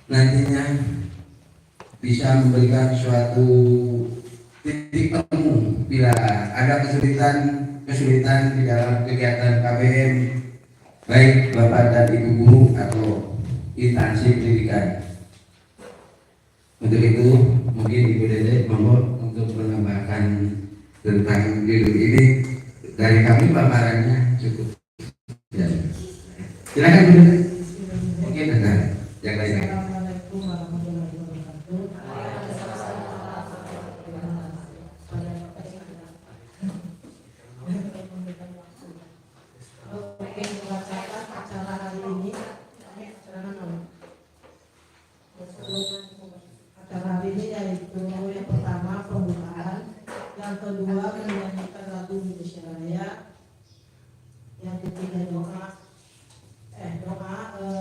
nantinya bisa memberikan suatu titik temu bila ada kesulitan di dalam kegiatan KBM, baik Bapak dan Ibu guru atau instansi pendidikan. Untuk itu mungkin Ibu Dede mohon untuk menambahkan tentang judul ini. Dari kami paparannya cukup. Ya. Silakan Bu Dede. Mungkin ada yang lain. Acara hari ini yaitu yang pertama pembukaan, yang kedua menyanyikan lagu Indonesia Raya, yang ketiga doa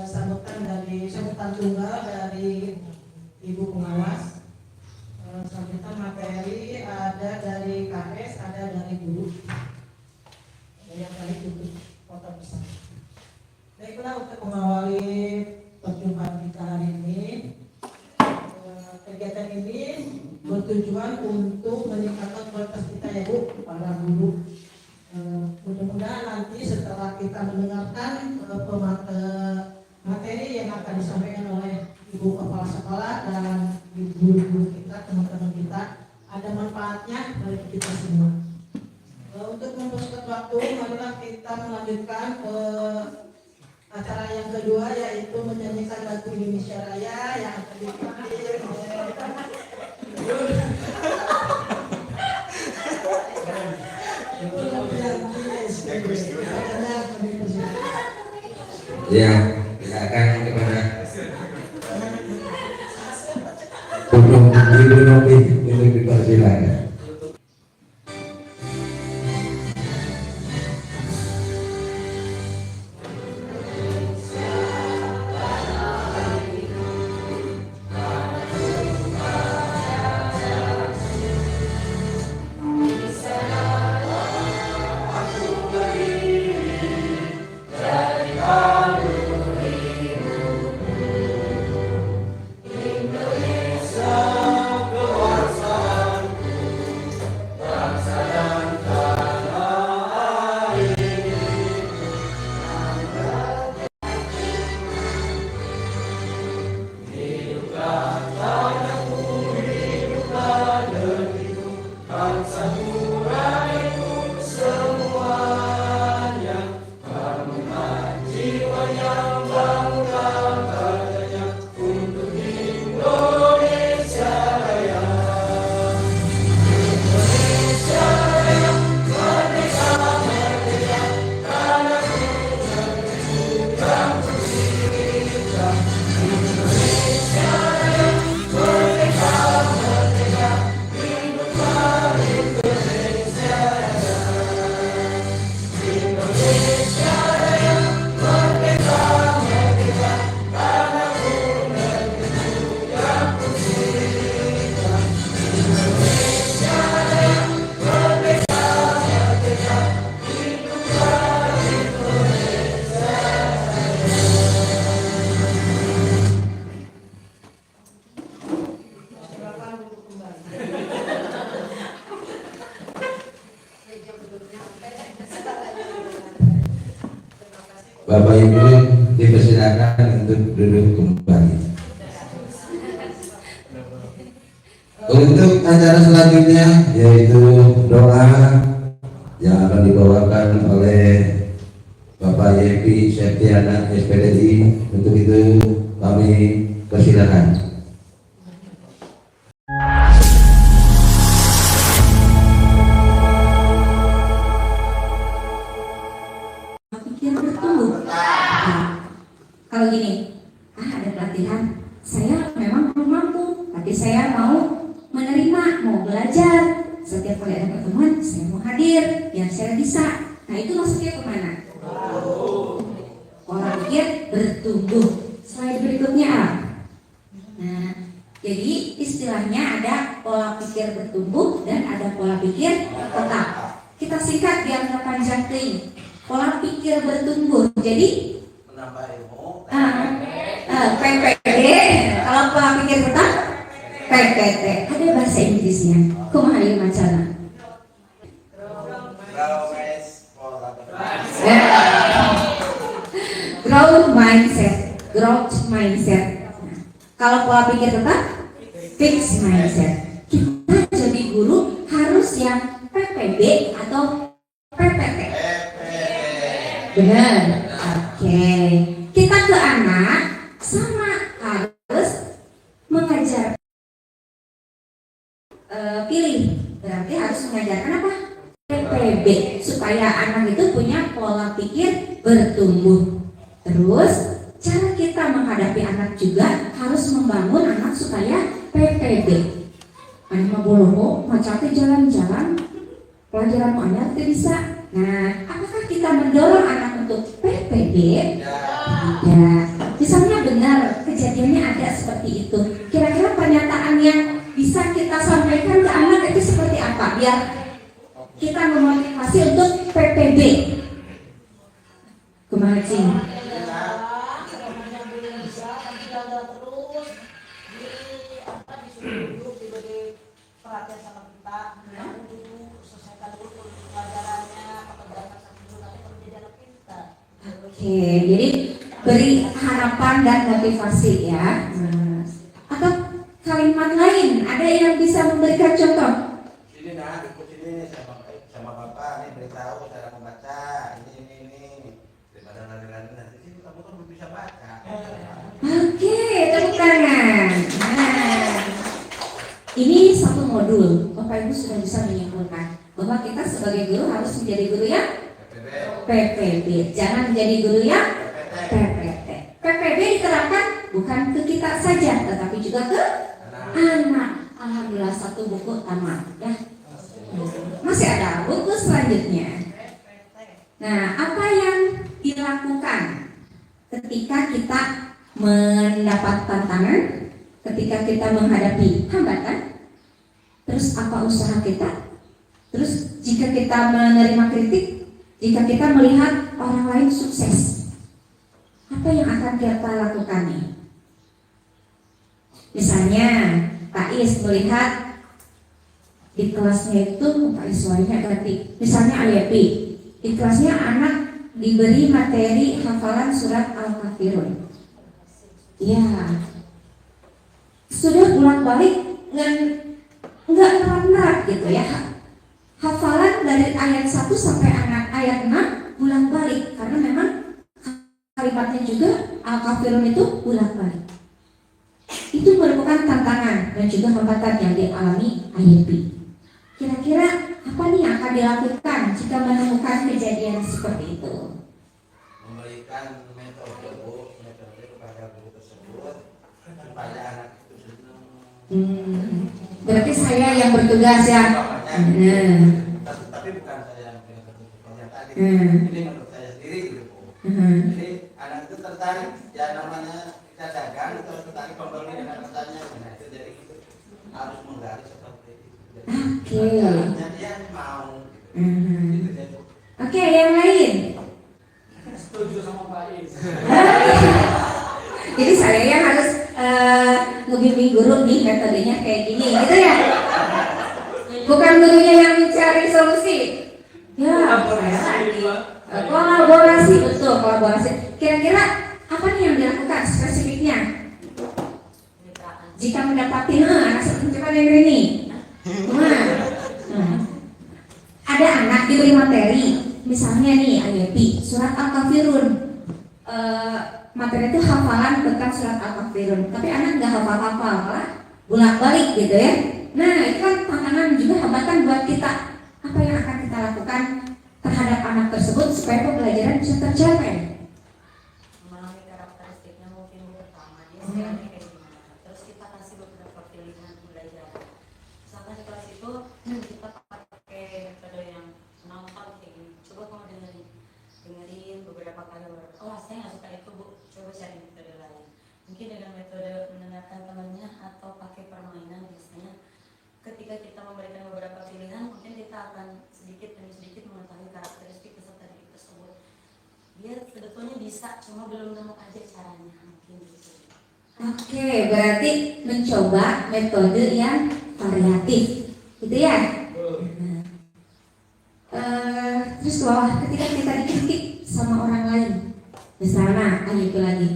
sambutan tunggal dari Ibu Pengawas, sambutan materi ada dari KS, ada dari guru, yang tadi duduk foto bersama. Baiklah, untuk mengawali perjumpaan kita hari ini, kegiatan ini bertujuan untuk meningkatkan kualitas kita ya Bu, para guru. Mudah-mudahan nanti setelah kita mendengarkan materi yang akan disampaikan oleh Ibu Kepala Sekolah dan guru-guru kita, teman-teman kita, ada manfaatnya bagi kita semua. Untuk mempersingkat waktu, marilah kita melanjutkan ke acara yang kedua, yaitu menyanyikan lagu Indonesia Raya yang akan dipimpin Ya, silakan kepada Ibu Novi untuk dipersilakan. Bapak Ibu dipersilakan untuk duduk kembali. Untuk acara selanjutnya yaitu doa yang akan dibawakan oleh Bapak Yepi Septiana SPDI. Untuk itu kami persilakan. Kalau gini, ada pelatihan, saya memang belum mampu, tapi saya mau menerima, mau belajar. Setiap kali ada pertemuan, saya mau hadir, biar saya bisa. Nah itu maksudnya kemana? pola pikir bertumbuh. Slide berikutnya A. Nah, jadi istilahnya ada pola pikir bertumbuh dan ada pola pikir tetap. Kita singkat biar nggak panjang ting. Pola pikir bertumbuh. Jadi Menambah ilmu. PPD. Kalau pola pikir tetap PPT. Ada bahasa Inggrisnya. Kumaha ieu macana? Growth mindset. Nah, kalau pola pikir tetap fixed mindset. Kita jadi guru harus yang PPB atau PPT. Benar. Oke. Kita ke anak sama harus mengajar. Pilih. Berarti harus mengajarkan apa? PPB supaya anak itu punya pola pikir bertumbuh. Terus cara kita menghadapi anak juga harus membangun anak supaya PPB. Anak mau boloho, mau capek jalan-jalan, pelajaran mau anyar tidak bisa. Nah, apakah kita mendorong anak untuk PPB? Tidak. Misalnya benar kejadiannya ada seperti itu. Kira-kira pernyataan yang bisa kita sampaikan ke anak itu seperti apa? Biar kita memotivasi untuk PPB. Kumaha cing? Perhatian sama kita, dulu selesaikan dulu pelajarannya, pekerjaan sambil dulu nanti kalau jadi anak pintar. Oke, jadi beri harapan dan motivasi ya. Atau kalimat lain, ada yang bisa memberikan contoh? Sini nah, ikut sini sama bapak nih beritahu cara membaca ini. Daripada lari-lari nanti sini kamu kan belum bisa baca. Oke, tepuk tangan. Nah, ini satu modul. Bapak Ibu sudah bisa menyimpulkan bahwa kita sebagai guru harus menjadi guru yang PPB. Jangan menjadi guru yang PPT. PPB diterapkan bukan ke kita saja, tetapi juga ke anak. Alhamdulillah satu buku tamat ya. Masih ada buku selanjutnya. Nah, apa yang dilakukan ketika kita mendapat tantangan, ketika kita menghadapi hambatan? Terus apa usaha kita? Terus jika kita menerima kritik, jika kita melihat orang lain sukses, apa yang akan kita lakukan nih? Misalnya Pak Is melihat di kelasnya itu Pak Is lainnya ganti. Misalnya AYP, di kelasnya anak diberi materi hafalan surat Al-Kafirun. Ya, sudah bolak-balik nggak nerap gitu ya. Hafalan dari ayat 1 sampai ayat 6 bolak-balik karena memang kalimatnya juga Al-Kafirun itu bolak-balik. Itu merupakan tantangan dan juga hambatan yang dialami AYP. Kira-kira apa nih yang akan dilakukan jika menemukan kejadian seperti itu? Memberikan metode kepada guru tersebut supaya anak itu senang. Berarti saya yang bertugas ya. Tapi bukan saya yang punya keputusan tadi. Ini menurut saya sendiri gitu. Jadi anak itu tertarik, ya namanya kita dagang terus tertarik pembeli dengan katanya. Nah itu jadi itu harus menggali seperti itu. Jadi dia mau. Gitu. Oke, yang lain. Setuju sama Pak Is. Jadi saya yang harus ngebimbing guru nih metodenya kayak gini gitu ya. Bukan gurunya yang mencari solusi. Ya, kolaborasi, betul, kolaborasi. Kira-kira apa nih yang dilakukan spesifiknya? Jika mendapati anak cepat yang ini, ada anak diberi materi, misalnya nih AYP, surat Al-Kafirun. Materi itu hafalan tentang surat Al-Kafirun, tapi anak nggak hafal-hafal, malah bolak-balik gitu ya. Nah, itu kan tantangan juga hambatan buat kita. Apa yang akan kita lakukan terhadap anak tersebut supaya pembelajaran bisa tercapai? Memahami karakteristiknya mungkin pertama dia sekarang kayak gimana. Terus kita kasih beberapa pilihan pembelajaran. Misalkan di kelas itu kita pakai metode yang nonton kayak gini. Coba kamu dengerin beberapa kali. Oh, saya nggak suka sedikit demi sedikit mengetahui karakteristik peserta didik tersebut. Dia sebetulnya bisa, cuma belum nemu aja caranya mungkin gitu. Oke, berarti mencoba metode yang variatif, gitu ya. Terus bahwa ketika kita dikritik sama orang lain, misalnya, itu lagi,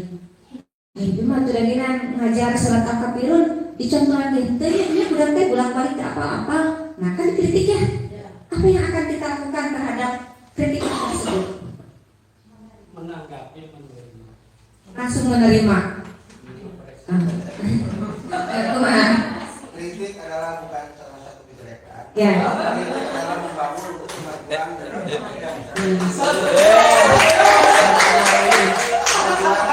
itu mah tuh lagi ngajar surat Al-Kafirun, dicontoh lagi, ini udah teh bolak-balik apa-apa, nah kan dikritik ya. Apa yang akan kita lakukan terhadap kritik tersebut? Menanggapi, menerima. Langsung menerima. Kritik adalah bukan salah satu kejelekan. Ya. Kritik adalah membangun untuk kemajuan dan kebaikan.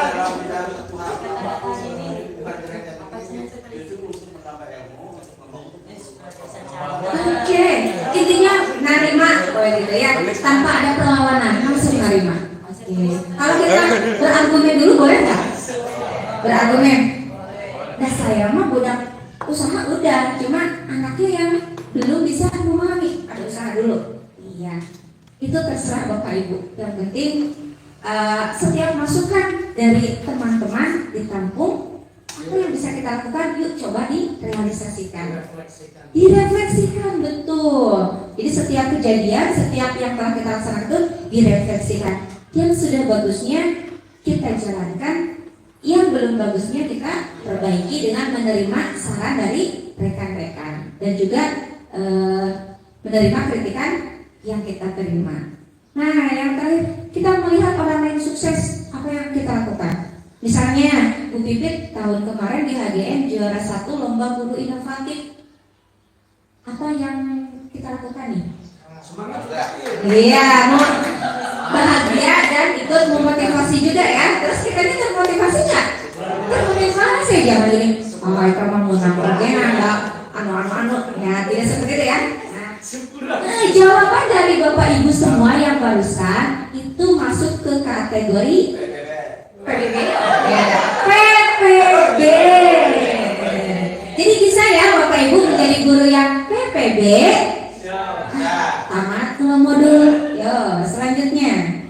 Dalam bidang satu hal, bukan kejelekan ini justru untuk menambah ilmu, untuk membangun. Oke, intinya narima, gitu ya, tanpa ada perlawanan, langsung narima. Oke. Kalau kita berargumen dulu boleh nggak? Berargumen. Nah saya mah budak usaha udah, cuma anaknya yang belum bisa memahami, ada usaha dulu. Iya, itu terserah Bapak Ibu. Yang penting setiap masukan dari teman-teman ditampung, apa yang bisa kita lakukan, yuk coba direalisasikan. Direfleksikan, betul. Jadi setiap kejadian, setiap yang telah kita laksanakan itu direfleksikan. Yang sudah bagusnya kita jalankan, yang belum bagusnya kita perbaiki dengan menerima saran dari rekan-rekan dan juga menerima kritikan yang kita terima. Nah, yang terakhir, kita melihat orang lain sukses, apa yang kita lakukan? Misalnya, Bu Pipit tahun kemarin di HGN juara 1 lomba guru inovatif. Apa yang kita lakukan nih? Semangat. Iya, mau bahagia dan ikut memotivasi juga ya. Terus kita ini termotivasi nggak? Termotivasi jangan gini. Oh, itu mah mau nangkepnya nggak? Anu, ya tidak seperti itu ya. Nah, jawaban dari Bapak Ibu semua yang barusan itu masuk ke kategori PPB. Ya, PPB. Jadi bisa ya Bapak Ibu menjadi guru yang PPB. Tamat modul. Yo, selanjutnya.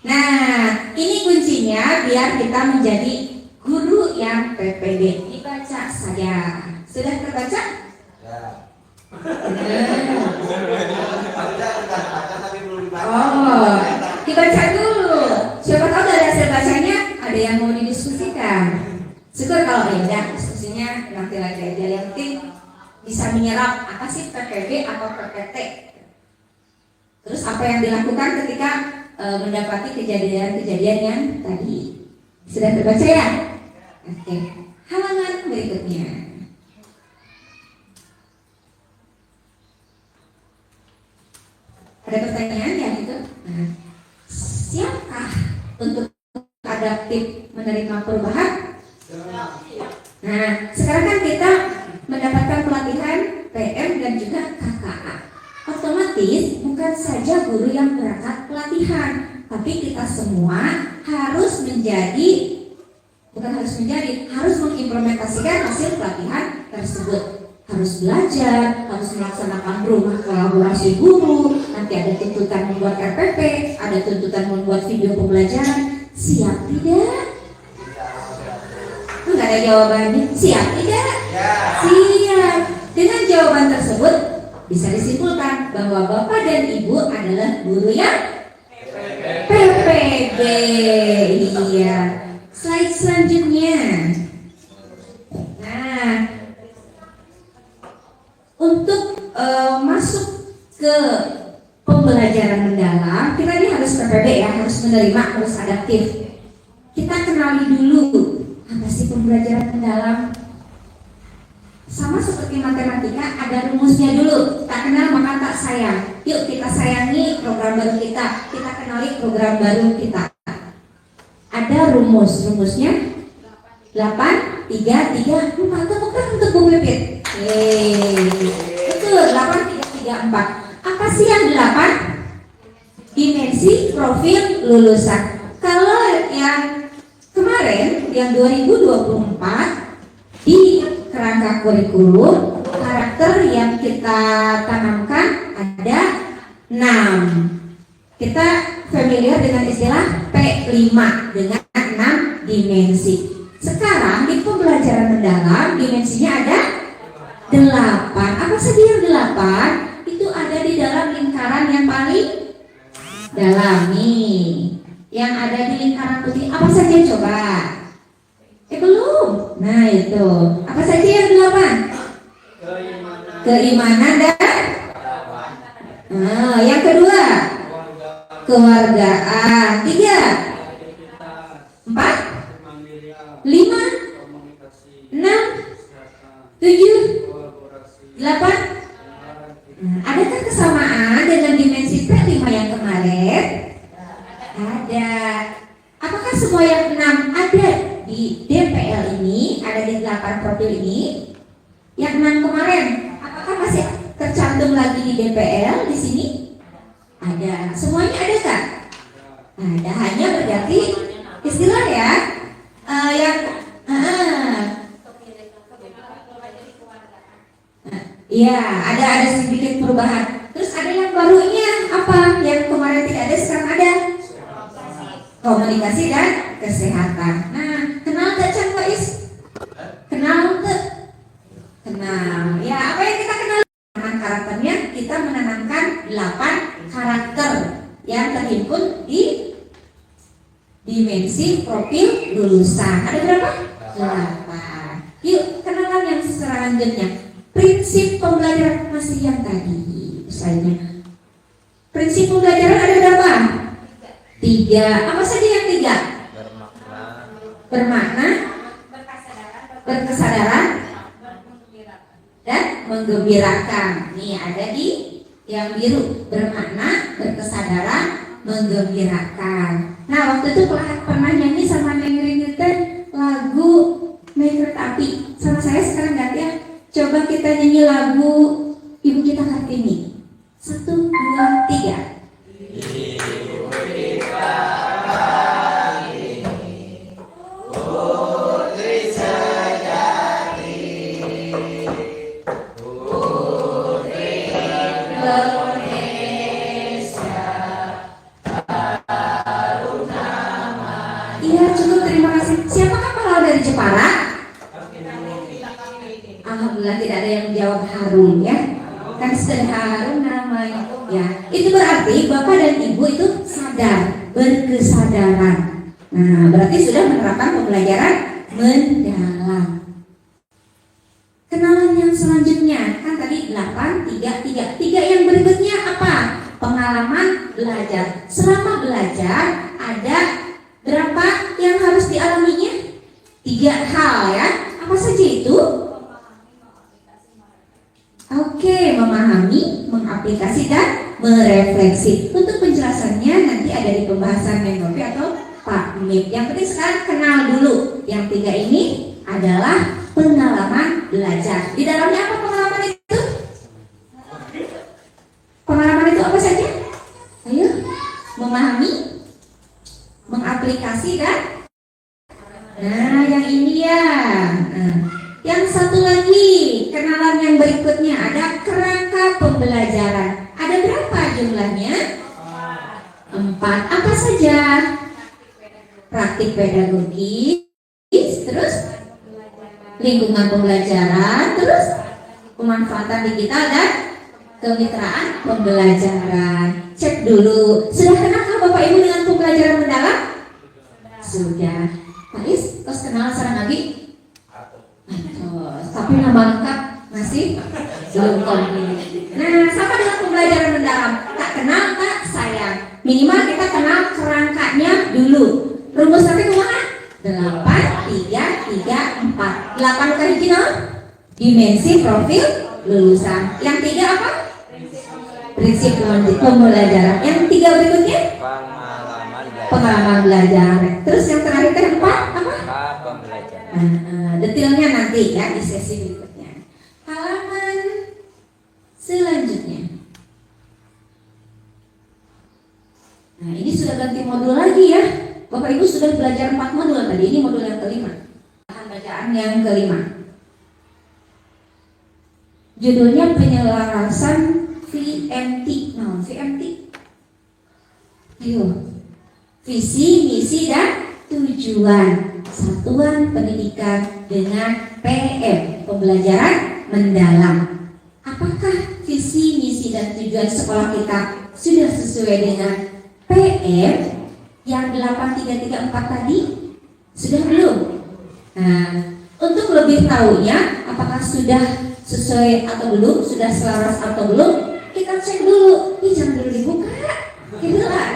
Nah, ini kuncinya biar kita menjadi guru yang PPB. Dibaca saja. Sudah terbaca? Ya. Tapi belum dibaca. Oh, dibaca dulu. Siapa tahu dari hasil bacanya ada yang mau didiskusikan. Syukur kalau ya, diskusinya nanti lagi aja. Yang penting bisa menyerap apa sih PPB atau PPT. Terus apa yang dilakukan ketika mendapati kejadian-kejadian yang tadi. Sudah terbaca ya? Oke. Halaman berikutnya. Ada pertanyaan ya gitu? Nah, siapkah untuk adaptif menerima perubahan? Nah, sekarang kan kita mendapatkan pelatihan PM dan juga KKA. Otomatis bukan saja guru yang berangkat pelatihan, tapi kita semua harus harus mengimplementasikan hasil pelatihan tersebut. Harus belajar, harus melaksanakan rumah kolaborasi guru, nanti ada tuntutan membuat RPP, ada tuntutan membuat video pembelajaran. Siap tidak? Enggak ada jawabannya. Siap tidak? Siap. Dengan jawaban tersebut bisa disimpulkan bahwa Bapak dan Ibu adalah guru yang PPB. Iya. Slide selanjutnya. Nah, untuk masuk ke pembelajaran mendalam, kita ini harus PPB ya, harus menerima, harus adaptif. Kita kenali dulu apa sih pembelajaran mendalam. Sama seperti matematika, ada rumusnya dulu. Tak kenal maka tak sayang. Yuk kita sayangi program baru kita. Kita kenali program baru kita. Ada rumusnya 8, 3, 3, 4. Tepuk tangan untuk Bu Pipit. Betul, 8, 3, 3, 4. Apa sih yang 8? Dimensi profil lulusan. Kalau yang kemarin, yang 2024 di kerangka kurikulum, karakter karakter yang kita tanamkan ada 6. Kita familiar dengan istilah P5 dengan 6 dimensi. Sekarang di pembelajaran mendalam dimensinya ada 8. Apa saja yang 8? Itu ada di dalam lingkaran yang paling dalam nih. Yang ada di lingkaran putih apa saja coba? Belum. Nah itu. Apa saja yang 8? Keimanan dan yang kedua kewargaan. 3, 4, 5, 6, 7, 8. Adakah kesamaan dengan dimensi P5 yang kemarin? Ada. Apakah semua yang 6 ada di DPL ini, ada di 8 profil ini? Yang 6 kemarin, apakah masih tercantum lagi di DPL di sini? Ada. Semuanya ada kan? Ada. Hanya berganti istilah ya. Iya, ada sedikit perubahan. Terus ada yang barunya apa? Yang kemarin tidak ada, sekarang ada. Komunikasi dan kesehatan. Nah, kenal tak Chan Faiz? Kenal tak? Kenal. Ya, apa yang kita kenal? Dengan karakternya kita menanamkan 8 karakter yang terhimpun di dimensi profil lulusan. Ada berapa? 8. Yuk, kenalan yang selanjutnya. Prinsip pembelajaran masih yang tadi misalnya. Prinsip pembelajaran ada berapa? 3. Apa saja yang 3? Bermakna, berkesadaran, dan menggembirakan. Nih ada di yang biru, bermakna, berkesadaran, menggembirakan. Nah waktu itu pernah nyanyi sama Neng Ringetan lagu Naik Kereta Api. Sama saya sekarang ganti ya. Coba kita nyanyi lagu Ibu Kita Kartini. 1, 2, 3. Ibu kita Kartini, putri sejati, putri Indonesia, harum nama. Iya cukup, terima kasih. Siapakah pahlawan dari Jepara? Alhamdulillah tidak ada yang menjawab Harun ya. Kan sudah Harun namanya. Ya, itu berarti Bapak dan Ibu itu sadar, berkesadaran. Nah, berarti sudah menerapkan pembelajaran mendalam. Kenalan yang selanjutnya kan tadi 8, 3, 3. 3 yang berikutnya apa? Pengalaman belajar. Selama belajar ada berapa yang harus dialaminya? 3 hal ya. Apa saja itu? Oke, memahami, mengaplikasi dan merefleksi. Untuk penjelasannya nanti ada di pembahasan Mengopi atau Pak Mip. Yang penting sekarang kenal dulu. Yang 3 ini adalah pengalaman belajar. Di dalamnya apa pengalaman itu? Pengalaman itu apa saja? Ayo, memahami, mengaplikasi dan yang ini ya. Yang satu lagi, kenalan yang berikutnya ada kerangka pembelajaran. Ada berapa jumlahnya? 4. Apa saja? Praktik pedagogis, terus lingkungan pembelajaran, terus pemanfaatan digital dan kemitraan pembelajaran. Cek dulu, sudah kenalkah Bapak Ibu dengan pembelajaran mendalam? Sudah. Pak Is, terus kenal sekarang lagi? Tapi nama lengkap masih belum komplit. Nah, sama dengan pembelajaran mendalam. Tak kenal, tak sayang. Minimal kita kenal kerangkanya dulu. Rumus nanti kemana? 8, 3, 3, 4. 8 kali hiji naon? Dimensi profil lulusan. Yang 3 apa? Prinsip pembelajaran. Yang 3 berikutnya? Pengalaman belajar. Terus yang terakhir yang 4 apa? Detailnya nanti ya di sesi berikutnya. Halaman selanjutnya. Nah ini sudah ganti modul lagi ya. Bapak Ibu sudah belajar 4 modul tadi. Ini modul yang kelima. Bahan bacaan yang kelima. Judulnya penyelarasan VMT. Nah, VMT. Ayo. Visi, misi, dan tujuan Satuan Pendidikan dengan PM, pembelajaran mendalam. Apakah visi, misi, dan tujuan sekolah kita sudah sesuai dengan PM yang 8334 tadi? Sudah belum? Nah, untuk lebih tahunya apakah sudah sesuai atau belum, sudah selaras atau belum, kita cek dulu. Ih, jangan dulu dibuka, gitu lah.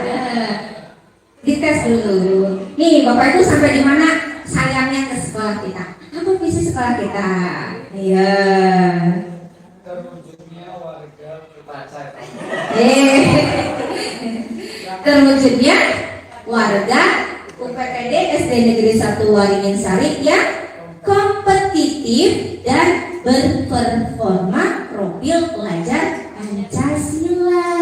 Dites dulu. Nih, Bapak Ibu sampai di mana sayangnya ke sekolah kita? Apa visi sekolah kita? Iya. Terwujudnya warga berpacar. Terwujudnya warga UPTD SD Negeri 1 Waringin Sari yang kompetitif dan berperforma profil pelajar Pancasila.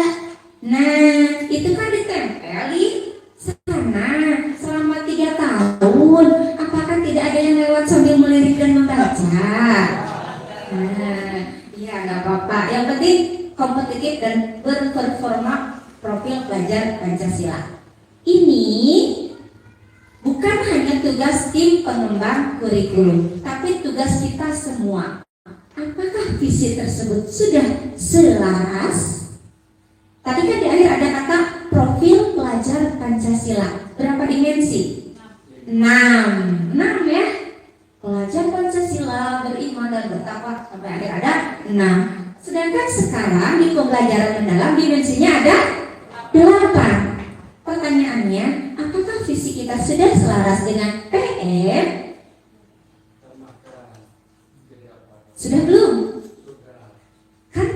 Nah, itu kan ditempel di sana selama 3 tahun. Apakah tidak ada yang lewat sambil melirik dan membaca? Nah, iya nggak apa-apa. Yang penting kompetitif dan berperforma profil pelajar Pancasila. Ini bukan hanya tugas tim pengembang kurikulum, tapi tugas kita semua. Apakah visi tersebut sudah selaras? Tadi kan di akhir ada kata profil pelajar Pancasila. Berapa dimensi? 6 ya. Pelajar Pancasila beriman dan bertakwa, sampai akhir ada 6. Sedangkan sekarang di pembelajaran mendalam dimensinya ada 8. Pertanyaannya, apakah visi kita sudah selaras dengan PM? Sudah belum? Kan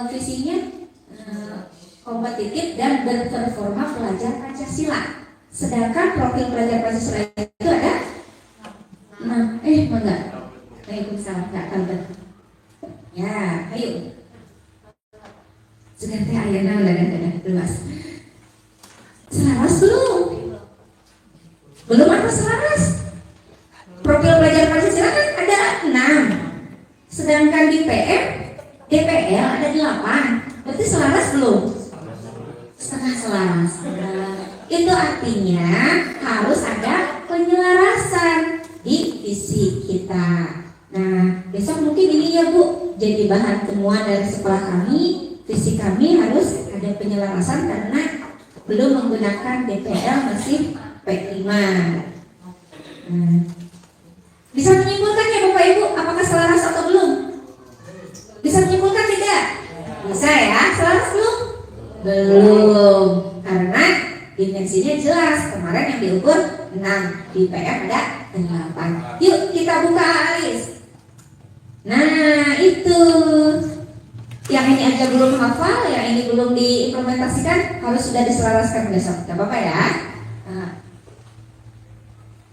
visinya kompetitif dan berperforma pelajar Pancasila. Sedangkan profil pelajar Pancasila itu ada? Nah, enggak. Waalaikumsalam, enggak tahu. Ya, ayo. Sudah teh ayeuna udah luas. Selaras belum? Belum apa selaras? Profil pelajar Pancasila kan ada 6. Sedangkan di PM, DPL ada 8. Berarti selaras belum? Setengah selaras. Itu artinya harus ada penyelarasan di visi kita. Nah, besok mungkin ini ya Bu, jadi bahan temuan dari sekolah kami. Visi kami harus ada penyelarasan karena belum menggunakan DPL, masih P5. Bisa menyimpulkan ya Bapak Ibu, apakah selaras atau belum? Bisa menyimpulkan tidak? Bisa ya, selaras belum? Belum, karena dimensinya jelas. Kemarin yang diukur 6, di PM ada 8. Yuk kita buka alis. Nah itu, yang ini aja belum hafal, yang ini belum diimplementasikan, harus sudah diselaraskan besok. Gak apa-apa ya. Nah,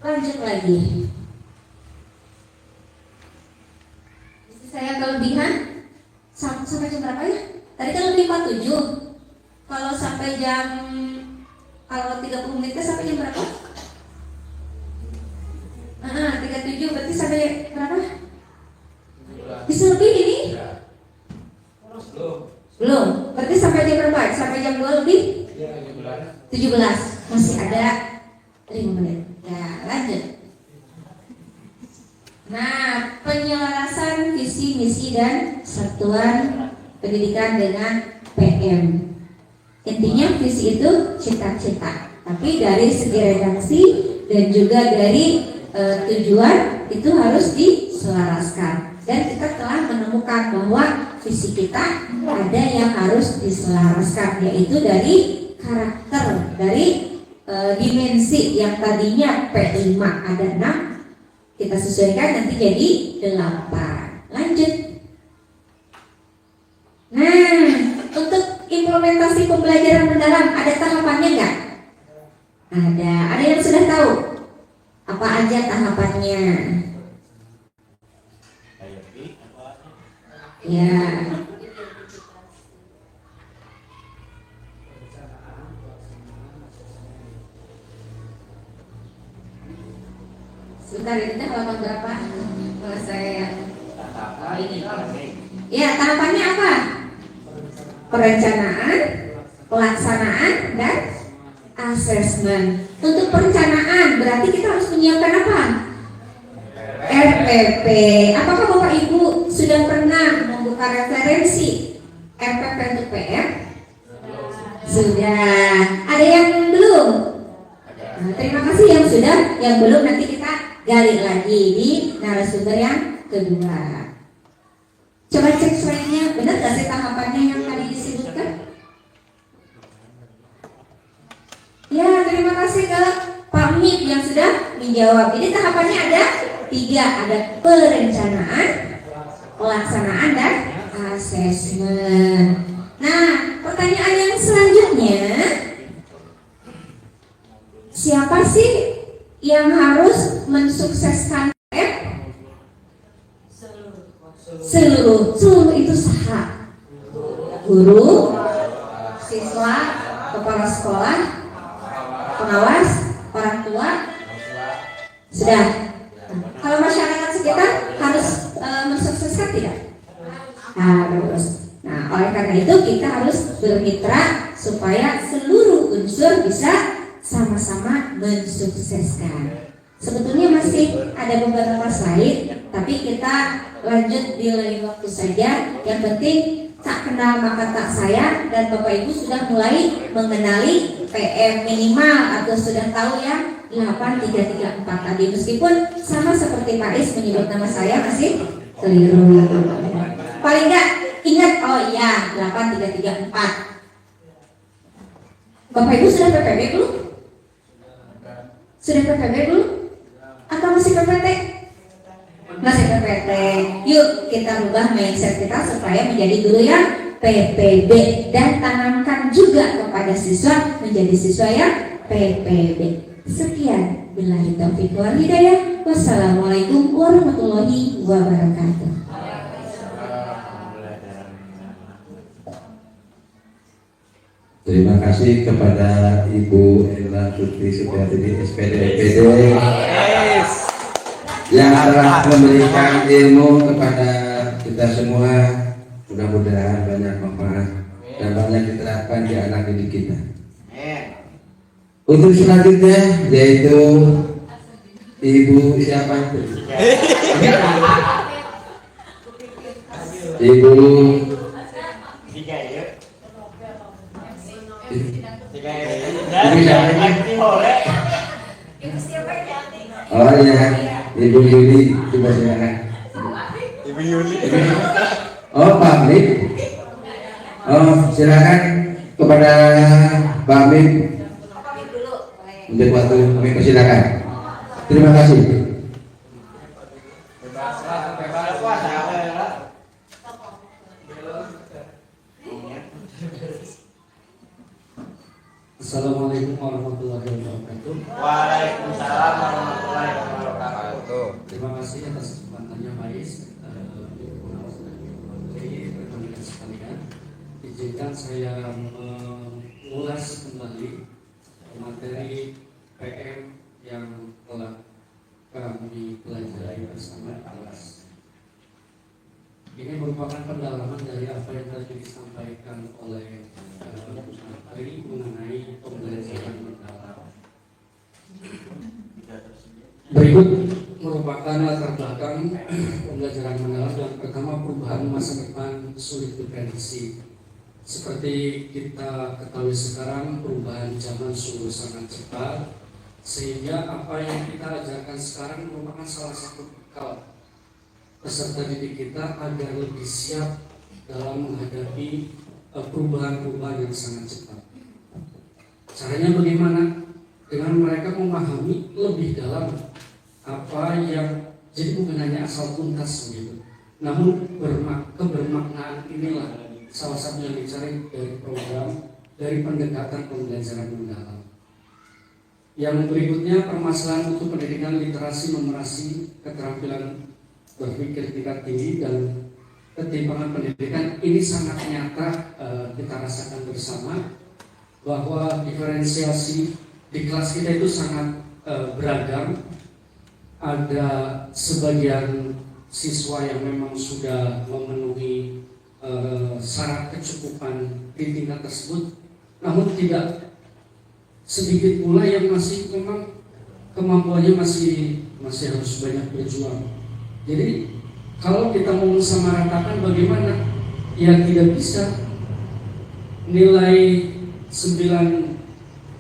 lanjut lagi. Saya kelebihan sampai jam berapa ya? Tadi kan lebih 47. Kalau sampai jam, kalau 30 menit sampai jam berapa? 37 berarti sampai berapa? Bisa lebih ini? Belum. Berarti sampai jam berapa? Sampai jam 2 lebih? 17. Masih ada 5 menit. Ya, lanjut. Nah, penyelarasan visi, misi, dan satuan pendidikan dengan PM. Intinya visi itu cita-cita, tapi dari segi redaksi dan juga dari tujuan itu harus diselaraskan. Dan kita telah menemukan bahwa visi kita ada yang harus diselaraskan, yaitu dari karakter, dari dimensi yang tadinya P5 ada 6, kita sesuaikan nanti jadi 8. Lanjut. Nah, untuk implementasi pembelajaran mendalam ada tahapannya nggak? Ada. Ada yang sudah tahu? Apa aja tahapannya? Ya. Sebentar, ini halaman berapa? Kalau saya Ya, tahapannya apa? Perencanaan, pelaksanaan, dan asesmen. Untuk perencanaan berarti kita harus menyiapkan apa? RPP. Apakah Bapak Ibu sudah pernah membuka referensi RPP untuk PM? Sudah. Ada yang belum? Nah, terima kasih yang sudah. Yang belum nanti kita gali lagi di narasumber yang kedua. Coba cek slide-nya, benar gak sih tahapannya yang tadi disebutkan? Ya, terima kasih ke Pak Mip yang sudah menjawab. Ini tahapannya ada 3, ada perencanaan, pelaksanaan, dan asesmen. Nah, pertanyaan yang selanjutnya, siapa sih yang harus mensukseskan PM? Seluruh itu saha. Guru, siswa, kepala sekolah, pengawas, orang tua, sudah. Kalau masyarakat sekitar harus mensukseskan tidak? Harus. Nah, oleh karena itu kita harus bermitra supaya seluruh unsur bisa sama-sama mensukseskan. Sebetulnya masih ada beberapa slide, tapi kita lanjut di lain waktu saja. Yang penting tak kenal maka tak sayang, dan Bapak Ibu sudah mulai mengenali PM minimal atau sudah tahu ya 8334 tadi, meskipun sama seperti Pak Is menyebut nama saya masih keliru. Paling enggak ingat, oh iya 8334. Bapak Ibu sudah PPB belum? Sudah PPB belum? Atau masih PPT? Masih PPT. Yuk kita rubah mindset kita supaya menjadi guru yang PPB, dan tanamkan juga kepada siswa menjadi siswa yang PPB. Sekian, billahi taufiq wal hidayah. Wassalamualaikum warahmatullahi wabarakatuh. Terima kasih kepada Ibu Ella Putri Supriyatini SPD yang telah memberikan ilmu kepada kita semua. Mudah-mudahan banyak manfaat dan banyak diterapkan di anak didik kita. Untuk selanjutnya yaitu Ibu siapa itu? Ibu Oh ya, Ibu Yuli, coba silakan. Ibu Yuli. Oh, Pak Mip. Oh, silakan kepada Pak Mip. Untuk waktu kami persilakan. Terima kasih. Assalamualaikum warahmatullahi wabarakatuh. Waalaikumsalam warahmatullahi wabarakatuh. Terima kasih atas kesempatannya Pak Is. Rekan-rekan sekalian, izinkan saya mengulas kembali materi PM yang telah kami pelajari bersama kelas. Ini merupakan pendalaman dari apa yang tadi disampaikan oleh materi mengenai pembelajaran mendalam. Berikut merupakan latar belakang pembelajaran mendalam. Yang pertama, perubahan masa depan sulit diprediksi. Seperti kita ketahui sekarang, perubahan zaman sungguh sangat cepat, sehingga apa yang kita ajarkan sekarang merupakan salah satu bekal peserta didik kita agar lebih siap dalam menghadapi perubahan-perubahan yang sangat cepat. Caranya bagaimana? Dengan mereka memahami lebih dalam apa yang, jadi bukan hanya asal tuntas begitu, namun kebermaknaan inilah salah satu yang dicari dari program, dari pendekatan pembelajaran mendalam. Yang berikutnya, permasalahan mutu pendidikan, literasi, numerasi, keterampilan berpikir tingkat tinggi, dan ketimpangan pendidikan. Ini sangat nyata kita rasakan bersama, bahwa diferensiasi di kelas kita itu sangat beragam. Ada sebagian siswa yang memang sudah memenuhi syarat kecukupan di tingkat tersebut, namun tidak sedikit pula yang masih memang kemampuannya masih harus banyak berjuang. Jadi kalau kita mau mensamaratakan bagaimana, ya tidak bisa nilai 9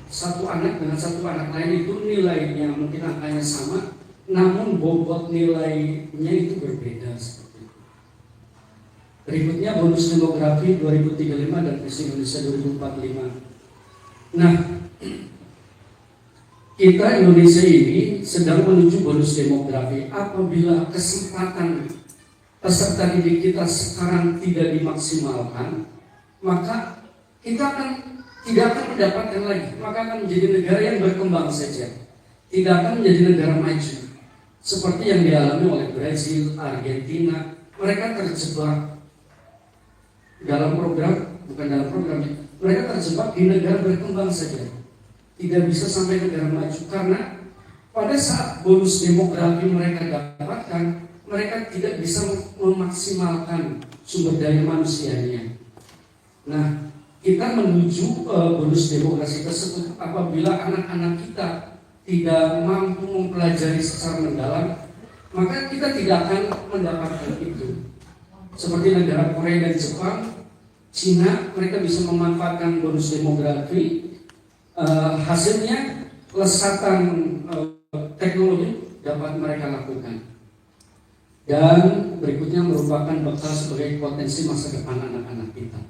satu anak dengan satu anak lain itu nilainya mungkin angkanya sama, namun bobot nilainya itu berbeda seperti itu. Berikutnya bonus demografi 2035 dan visi Indonesia 2045. Nah, kita Indonesia ini sedang menuju bonus demografi. Apabila kesempatan peserta didik kita sekarang tidak dimaksimalkan, maka kita tidak akan mendapatkan lagi, maka akan menjadi negara yang berkembang saja, tidak akan menjadi negara maju seperti yang dialami oleh Brazil, Argentina. Mereka terjebak dalam program, bukan dalam programnya, mereka terjebak di negara berkembang saja, tidak bisa sampai negara maju karena pada saat bonus demografi mereka dapatkan, mereka tidak bisa memaksimalkan sumber daya manusianya. Nah, kita menuju bonus demografi tersebut apabila anak-anak kita tidak mampu mempelajari secara mendalam, maka kita tidak akan mendapatkan itu. Seperti negara Korea dan Jepang, Cina, mereka bisa memanfaatkan bonus demografi, hasilnya lesatan teknologi dapat mereka lakukan. Dan berikutnya merupakan bekal sebagai potensi masa depan anak-anak kita.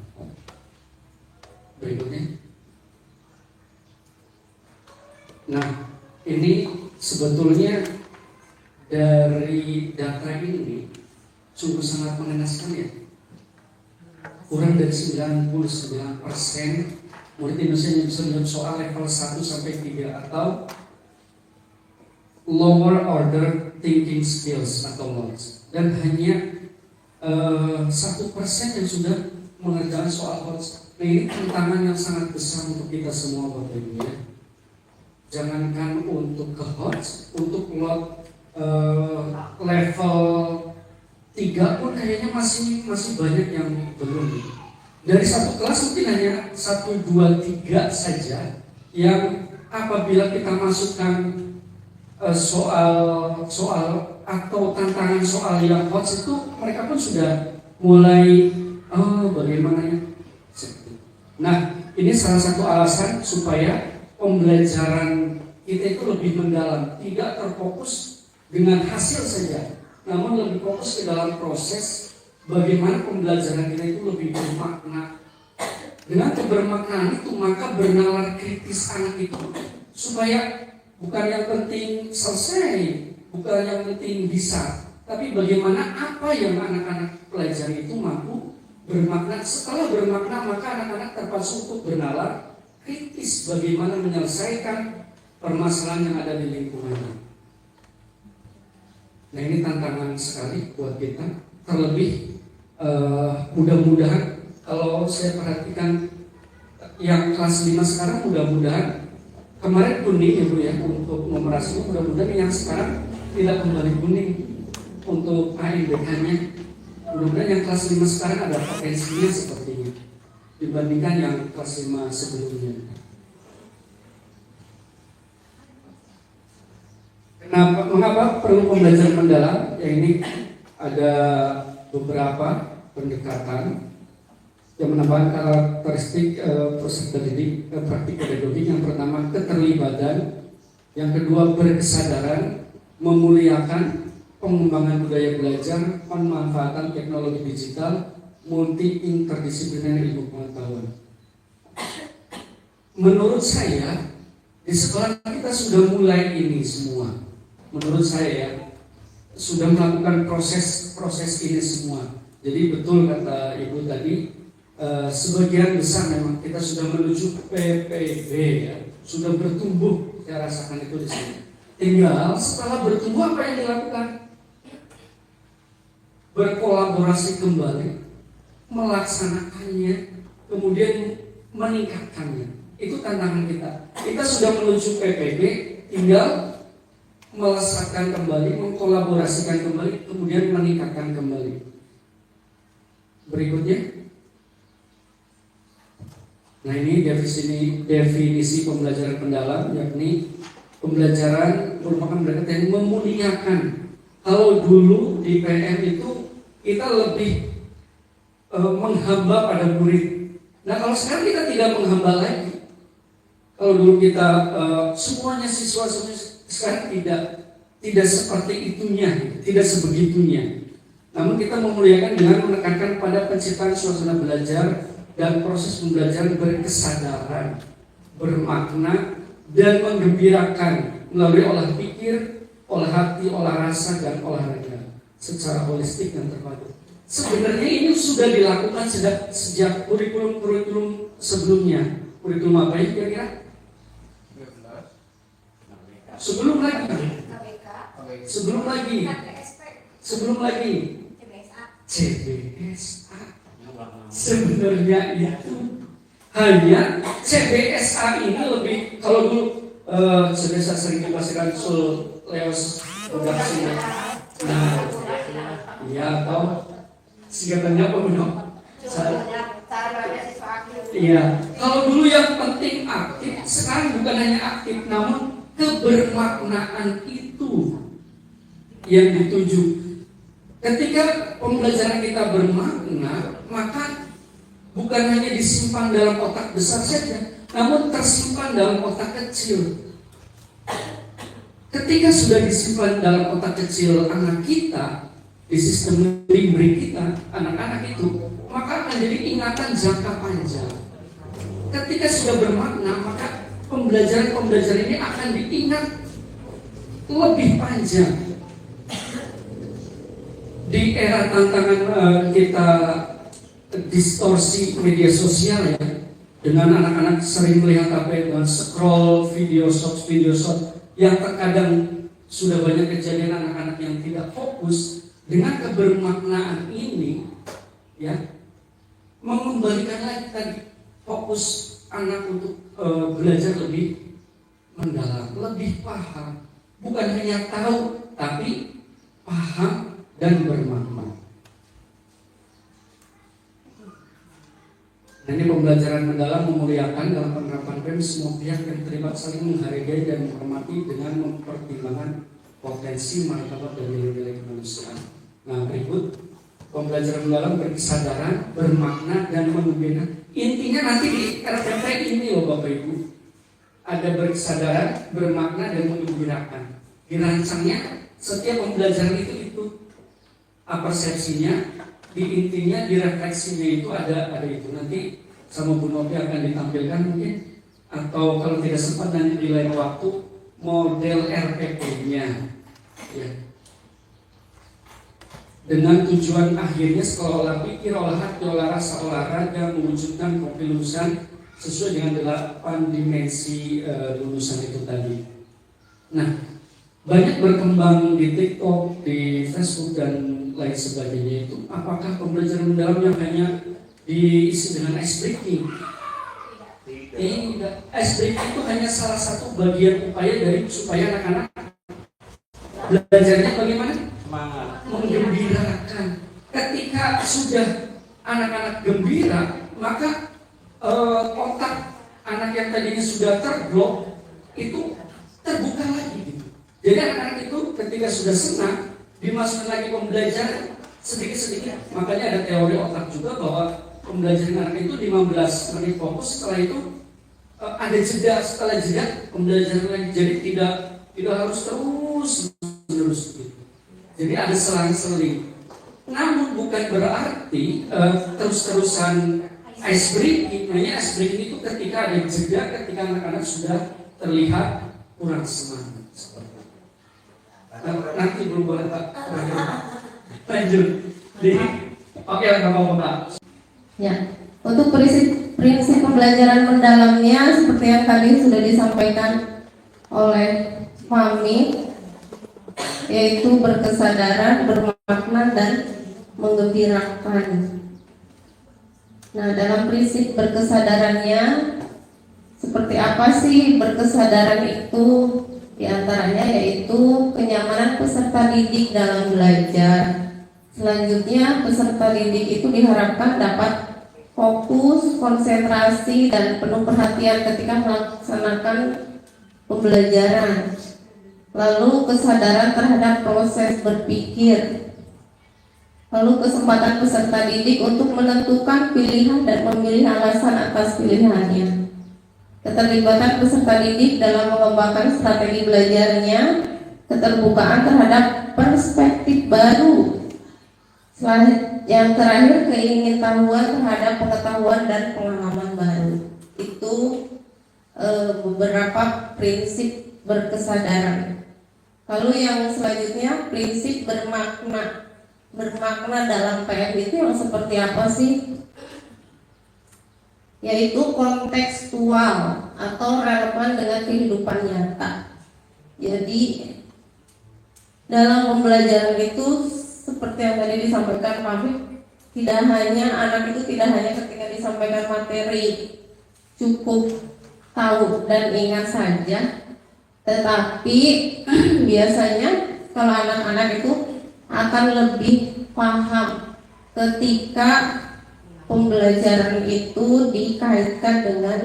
Berikutnya. Nah, ini sebetulnya dari data ini sungguh sangat mengenaskan ya. Kurang dari 99% murid Indonesia yang bisa menjawab soal level 1 sampai 3 atau lower order thinking skills atau knowledge, dan hanya 1% yang sudah mengerjakan soal HOTS. Nah, ini tantangan yang sangat besar untuk kita semua Bapak Ibu ya. Jangankan untuk ke HOTS, untuk level 3 pun kayaknya masih banyak yang belum. Dari satu kelas mungkin hanya 1, 2, 3 saja yang apabila kita masukkan soal atau tantangan soal yang HOTS itu, mereka pun sudah mulai bagaimana ya. Nah, ini salah satu alasan supaya pembelajaran kita itu lebih mendalam, tidak terfokus dengan hasil saja, namun lebih fokus ke dalam proses bagaimana pembelajaran kita itu lebih bermakna. Dengan kebermaknaan itu maka bernalar kritis anak itu, supaya bukan yang penting selesai, bukan yang penting bisa, tapi bagaimana apa yang anak-anak pelajari itu mampu bermakna. Setelah bermakna maka anak-anak terpaksa untuk bernalar kritis bagaimana menyelesaikan permasalahan yang ada di lingkungannya. Nah, ini tantangan sekali buat kita. Terlebih mudah-mudahan kalau saya perhatikan yang kelas 5 sekarang, mudah-mudahan kemarin kuning ya Bu ya untuk numerasinya, mudah-mudahan yang sekarang tidak kembali kuning untuk AIBK-nya. Mudah-mudahan yang kelas 5 sekarang ada potensinya seperti ini dibandingkan yang kelas 5 sebelumnya. Mengapa perlu pembelajaran mendalam? Ya, ini ada beberapa pendekatan yang menambahkan karakteristik peserta didik praktik pedagogik. Yang pertama keterlibatan, yang kedua berkesadaran, memuliakan, pengembangan budaya belajar, pemanfaatan teknologi digital, multi interdisipliner ilmu pengetahuan. Menurut saya di sekolah kita sudah mulai ini semua. Menurut saya ya, sudah melakukan proses ini semua. Jadi betul kata Ibu tadi, sebagian besar memang kita sudah menuju PPB ya, sudah bertumbuh. Saya rasakan itu di sini. Tinggal setelah bertumbuh apa yang dilakukan? Berkolaborasi kembali, melaksanakannya, kemudian meningkatkannya. Itu tantangan kita. Kita sudah menuju PPB, tinggal melesatkan kembali, mengkolaborasikan kembali, kemudian meningkatkan kembali. Berikutnya, nah ini definisi pembelajaran mendalam, yakni pembelajaran merupakan pendekatan yang memuliakan. Kalau dulu di PM itu kita lebih menghamba pada murid. Nah kalau sekarang kita tidak menghamba lagi. Kalau dulu kita semuanya siswa sekarang tidak seperti itunya, tidak sebegitunya. Namun kita memuliakan dengan menekankan pada penciptaan suasana belajar dan proses pembelajaran berkesadaran, bermakna, dan menggembirakan melalui olah pikir, olah hati, olah rasa, dan olahraga secara holistik dan terpadu. Sebenarnya ini sudah dilakukan sejak kurikulum sebelumnya. Kurikulum apa ya kira-kira? Sebelum lagi, CBSA. Sebenarnya itu hanya CBSA ini lebih, kalau dulu CBSA sering dipasarkan Leos Production. Nah, ya atau singkatannya apa benar? Iya. Kalau dulu yang penting aktif, sekarang bukan hanya aktif, namun kebermaknaan itu yang dituju. Ketika pembelajaran kita bermakna, maka bukan hanya disimpan dalam otak besar saja, namun tersimpan dalam otak kecil. Ketika sudah disimpan dalam otak kecil anak kita, di sistem limbrik kita, anak-anak itu, maka akan jadi ingatan jangka panjang. Ketika sudah bermakna, maka pembelajaran ini akan diingat lebih panjang. Di era tantangan kita distorsi media sosial ya, dengan anak-anak sering melihat apa, scroll video short yang terkadang sudah banyak kejadian anak-anak yang tidak fokus. Dengan kebermaknaan ini ya, mengembalikan lagi tadi fokus anak untuk belajar lebih mendalam, lebih paham, bukan hanya tahu tapi paham dan bermakna. Nah, ini pembelajaran mendalam memuliakan dalam penerapan PEM semua pihak yang terlibat saling menghargai dan menghormati dengan mempertimbangkan potensi, martabat, dan nilai-nilai kemanusiaan. Nah, berikut pembelajaran mendalam berkesadaran, bermakna, dan menggembirakan. Intinya nanti di RPP ini loh Bapak Ibu, ada berkesadaran, bermakna, dan menggembirakan. Dirancangnya setiap pembelajaran itu persepsinya, di intinya, di refleksinya itu ada itu. Nanti sama Bu Novi akan ditampilkan mungkin, atau kalau tidak sempat nanti di lain waktu model RPP-nya ya. Dengan tujuan akhirnya sekolah olah pikir, olah hati, olah rasa, olahraga mewujudkan profil lulusan sesuai dengan 8 dimensi lulusan itu tadi. Nah, banyak berkembang di TikTok, di Facebook, dan lain sebagainya itu. Apakah pembelajaran mendalam yang hanya diisi dengan ice breaking? Tidak. Ice breaking itu hanya salah satu bagian upaya dari supaya anak-anak belajarnya bagaimana? Semangat. Menggembirakan. Ketika sudah anak-anak gembira, maka otak anak yang tadinya sudah terblok itu terbuka lagi gitu. Jadi anak-anak itu ketika sudah senang dimasukkan lagi pembelajaran sedikit-sedikit. Makanya ada teori otak juga bahwa pembelajaran anak itu 15 menit fokus, setelah itu ada jeda, setelah jeda pembelajaran lagi. Jadi tidak harus terus menerus gitu. Jadi ada selang-seling. Namun bukan berarti terus-terusan ice breaking. Namanya ice breaking itu ketika ada jeda, ketika anak-anak sudah terlihat kurang semangat. Nanti belum boleh Pak. Lanjut. Oke, nggak apa-apa Pak. Ya, untuk prinsip pembelajaran mendalamnya seperti yang tadi sudah disampaikan oleh Fahmi, yaitu berkesadaran, bermakna, dan menggembirakan. Nah, dalam prinsip berkesadarannya, seperti apa sih berkesadaran itu? Di antaranya yaitu kenyamanan peserta didik dalam belajar. Selanjutnya, peserta didik itu diharapkan dapat fokus, konsentrasi, dan penuh perhatian ketika melaksanakan pembelajaran. Lalu kesadaran terhadap proses berpikir. Lalu kesempatan peserta didik untuk menentukan pilihan dan memilih alasan atas pilihannya. Keterlibatan peserta didik dalam mengembangkan strategi belajarnya. Keterbukaan terhadap perspektif baru. Yang terakhir, keingintahuan terhadap pengetahuan dan pengalaman baru. Itu beberapa prinsip berkesadaran. Lalu yang selanjutnya, prinsip bermakna. Bermakna dalam PM itu yang seperti apa sih? Yaitu kontekstual atau relevan dengan kehidupan nyata. Jadi dalam pembelajaran itu seperti yang tadi disampaikan Pak Habib, tidak hanya anak itu tidak hanya ketika disampaikan materi cukup tahu dan ingat saja, tetapi biasanya kalau anak-anak itu akan lebih paham ketika pembelajaran itu dikaitkan dengan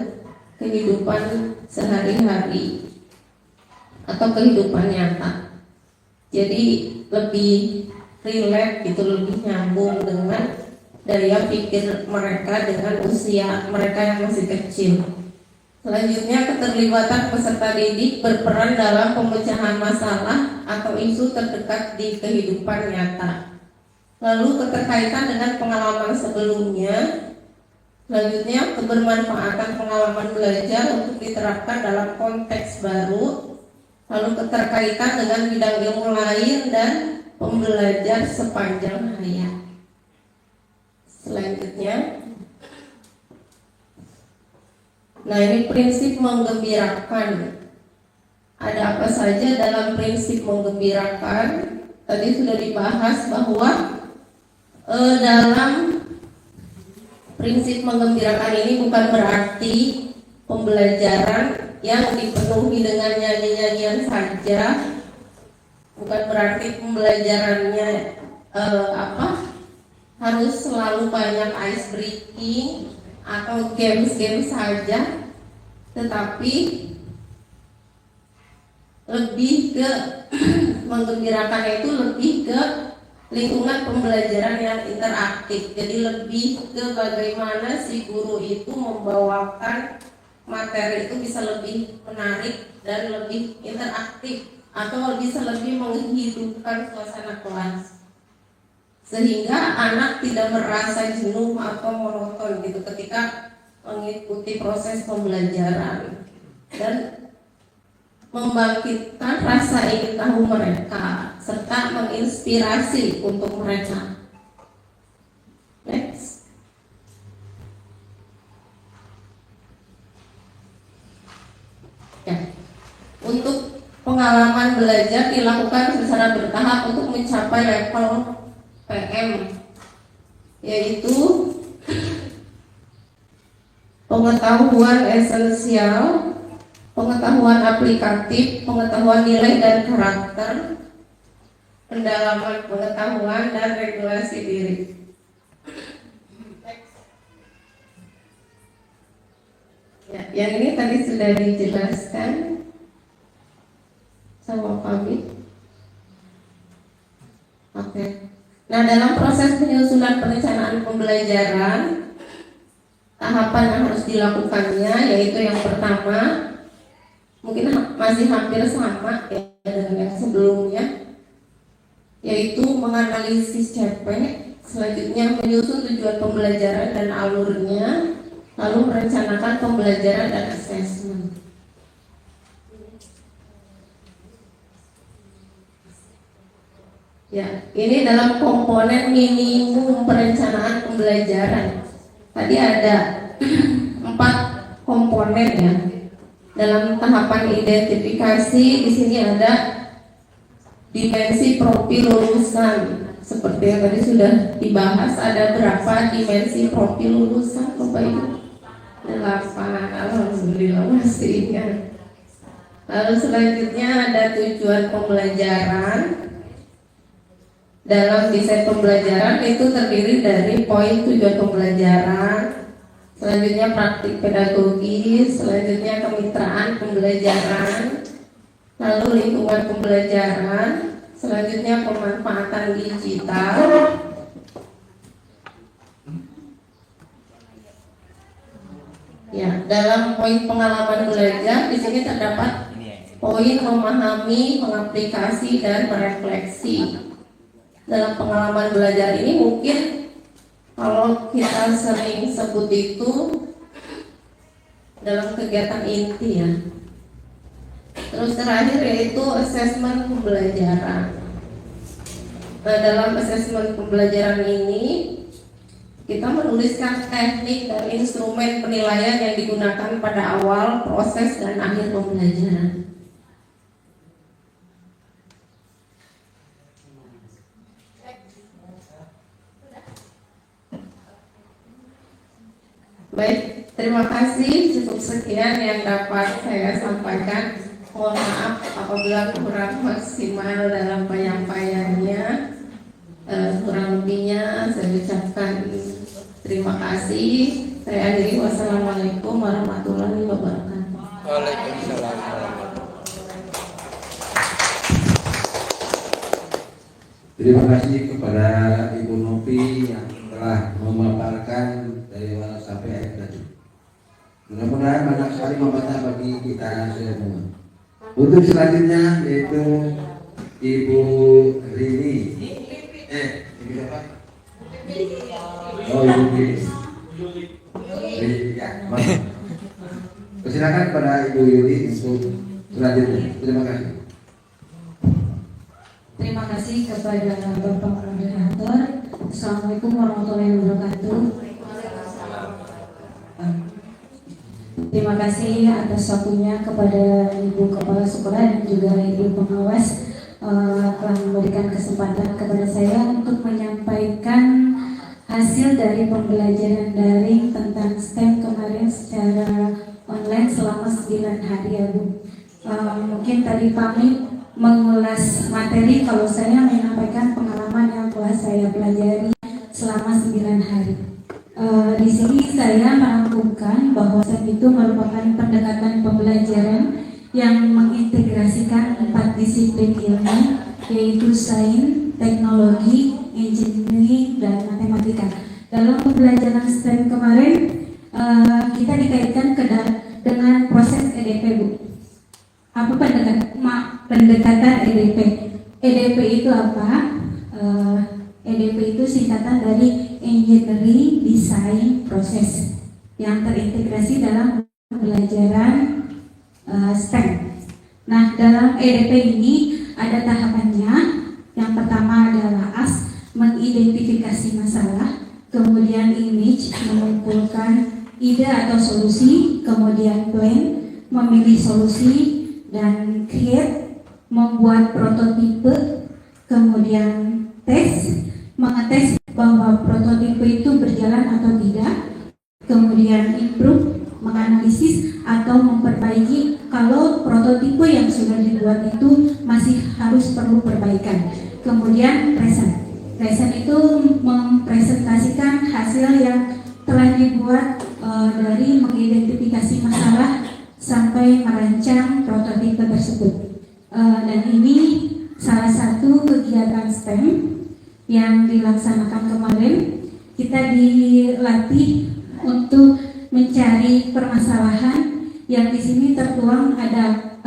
kehidupan sehari-hari atau kehidupan nyata. Jadi lebih rileks gitu, lebih nyambung dengan daya pikir mereka dengan usia mereka yang masih kecil. Selanjutnya, keterlibatan peserta didik berperan dalam pemecahan masalah atau isu terdekat di kehidupan nyata. Lalu keterkaitan dengan pengalaman sebelumnya. Selanjutnya, kebermanfaatan pengalaman belajar untuk diterapkan dalam konteks baru. Lalu keterkaitan dengan bidang ilmu lain dan pembelajar sepanjang hayat. Selanjutnya, nah ini prinsip menggembirakan. Ada apa saja dalam prinsip menggembirakan? Tadi sudah dibahas bahwa dalam prinsip menggembirakan ini bukan berarti pembelajaran yang dipenuhi dengan nyanyi-nyanyian saja, bukan berarti pembelajarannya harus selalu banyak ice breaking atau games-games saja, tetapi lebih ke menggembirakan itu lebih ke lingkungan pembelajaran yang interaktif. Jadi lebih ke bagaimana si guru itu membawakan materi itu bisa lebih menarik dan lebih interaktif, atau bisa lebih menghidupkan suasana kelas, sehingga anak tidak merasa jenuh atau monoton gitu ketika mengikuti proses pembelajaran, dan membangkitkan rasa ingin tahu mereka serta menginspirasi untuk mereka. Next. Ya. Untuk pengalaman belajar dilakukan secara bertahap untuk mencapai level PM, yaitu pengetahuan esensial, pengetahuan aplikatif, pengetahuan nilai dan karakter, pendalaman pengetahuan, dan regulasi diri. Ya, yang ini tadi sudah dijelaskan sama Fabi. Oke. Nah, dalam proses penyusunan perencanaan pembelajaran, tahapan yang harus dilakukannya yaitu yang pertama, mungkin masih hampir sama ya dengan yang sebelumnya, yaitu menganalisis CP, selanjutnya menyusun tujuan pembelajaran dan alurnya, lalu merencanakan pembelajaran dan asesmen. Ya, ini dalam komponen minimum perencanaan pembelajaran. Tadi ada 4 komponen ya. Dalam tahapan identifikasi, di sini ada dimensi profil lulusan. Seperti yang tadi sudah dibahas, ada berapa dimensi profil lulusan, Bapak Ibu? 8, alhamdulillah masih ingat. Lalu selanjutnya ada tujuan pembelajaran. Dalam desain pembelajaran itu terdiri dari poin tujuan pembelajaran, selanjutnya praktik pedagogis, selanjutnya kemitraan pembelajaran, lalu lingkungan pembelajaran, selanjutnya pemanfaatan digital. Ya, dalam poin pengalaman belajar di sini terdapat poin memahami, mengaplikasi, dan merefleksi. Dalam pengalaman belajar ini mungkin kalau kita sering sebut itu dalam kegiatan inti ya. Terus terakhir yaitu asesmen pembelajaran. Nah, dalam asesmen pembelajaran ini kita menuliskan teknik dan instrumen penilaian yang digunakan pada awal, proses, dan akhir pembelajaran. Baik, terima kasih. Cukup sekian yang dapat saya sampaikan. Mohon maaf apabila kurang maksimal dalam penyampaiannya. Kurang lebihnya saya ucapkan terima kasih. Saya akhiri. Wassalamualaikum warahmatullahi wabarakatuh. Waalaikumsalam. Terima kasih kepada Ibu Novi yang telah memaparkan dari awal sampai akhir tadi. Mudah-mudahan banyak sekali manfaat bagi kita semua. Untuk selanjutnya yaitu Ibu Rini. Ibu siapa? Oh, Ibu Rini. Ya, persilakan kepada Ibu Yuli untuk selanjutnya. Terima kasih. Terima kasih kepada Bapak Moderator. Assalamualaikum warahmatullahi wabarakatuh. Terima kasih atas waktunya kepada Ibu Kepala Sekolah dan juga Ibu Pengawas telah memberikan kesempatan kepada saya untuk menyampaikan hasil dari pembelajaran daring tentang STEM kemarin secara online selama 9 hari ya Bu. Mungkin tadi kami mengulas materi, kalau saya menyampaikan pengalaman yang telah saya pelajari selama 9 hari. Di sini saya merangkumkan bahwa STEM itu merupakan pendekatan pembelajaran yang mengintegrasikan 4 disiplin ilmu, yaitu sains, teknologi, engineering, dan matematika. Dalam pembelajaran STEM kemarin kita dikaitkan dengan proses EDP Bu. Apa pendekatan EDP? EDP itu apa? EDP itu singkatan dari Engineering Design Process yang terintegrasi dalam pembelajaran STEM. Nah, dalam EDP ini ada tahapannya. Yang pertama adalah AS, mengidentifikasi masalah, kemudian image, mengumpulkan ide atau solusi, kemudian plan, memilih solusi, dan create, membuat prototipe, kemudian tes, mengetes bahwa prototipe itu berjalan atau tidak, kemudian improve, menganalisis atau memperbaiki kalau prototipe yang sudah dibuat itu masih harus perlu perbaikan. Kemudian present. Present itu mempresentasikan hasil yang telah dibuat dari mengidentifikasi masalah sampai merancang prototipe tersebut. Dan ini salah satu kegiatan STEM yang dilaksanakan kemarin. Kita dilatih untuk mencari permasalahan yang di sini tertuang. Ada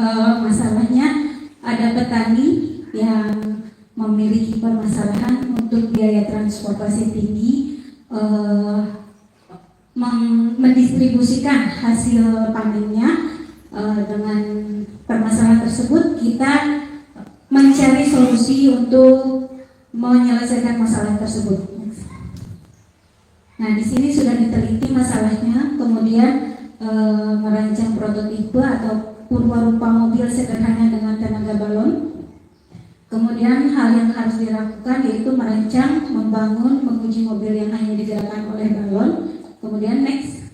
masalahnya, ada petani yang memiliki permasalahan untuk biaya transportasi tinggi, mendistribusikan hasil panennya. Dengan permasalahan tersebut kita mencari solusi untuk menyelesaikan masalah tersebut. Nah, di sini sudah diteliti masalahnya, kemudian merancang prototipe atau purwarupa mobil sederhana dengan tenaga balon. Kemudian hal yang harus dilakukan yaitu merancang, membangun, menguji mobil yang hanya digerakkan oleh balon. Kemudian next,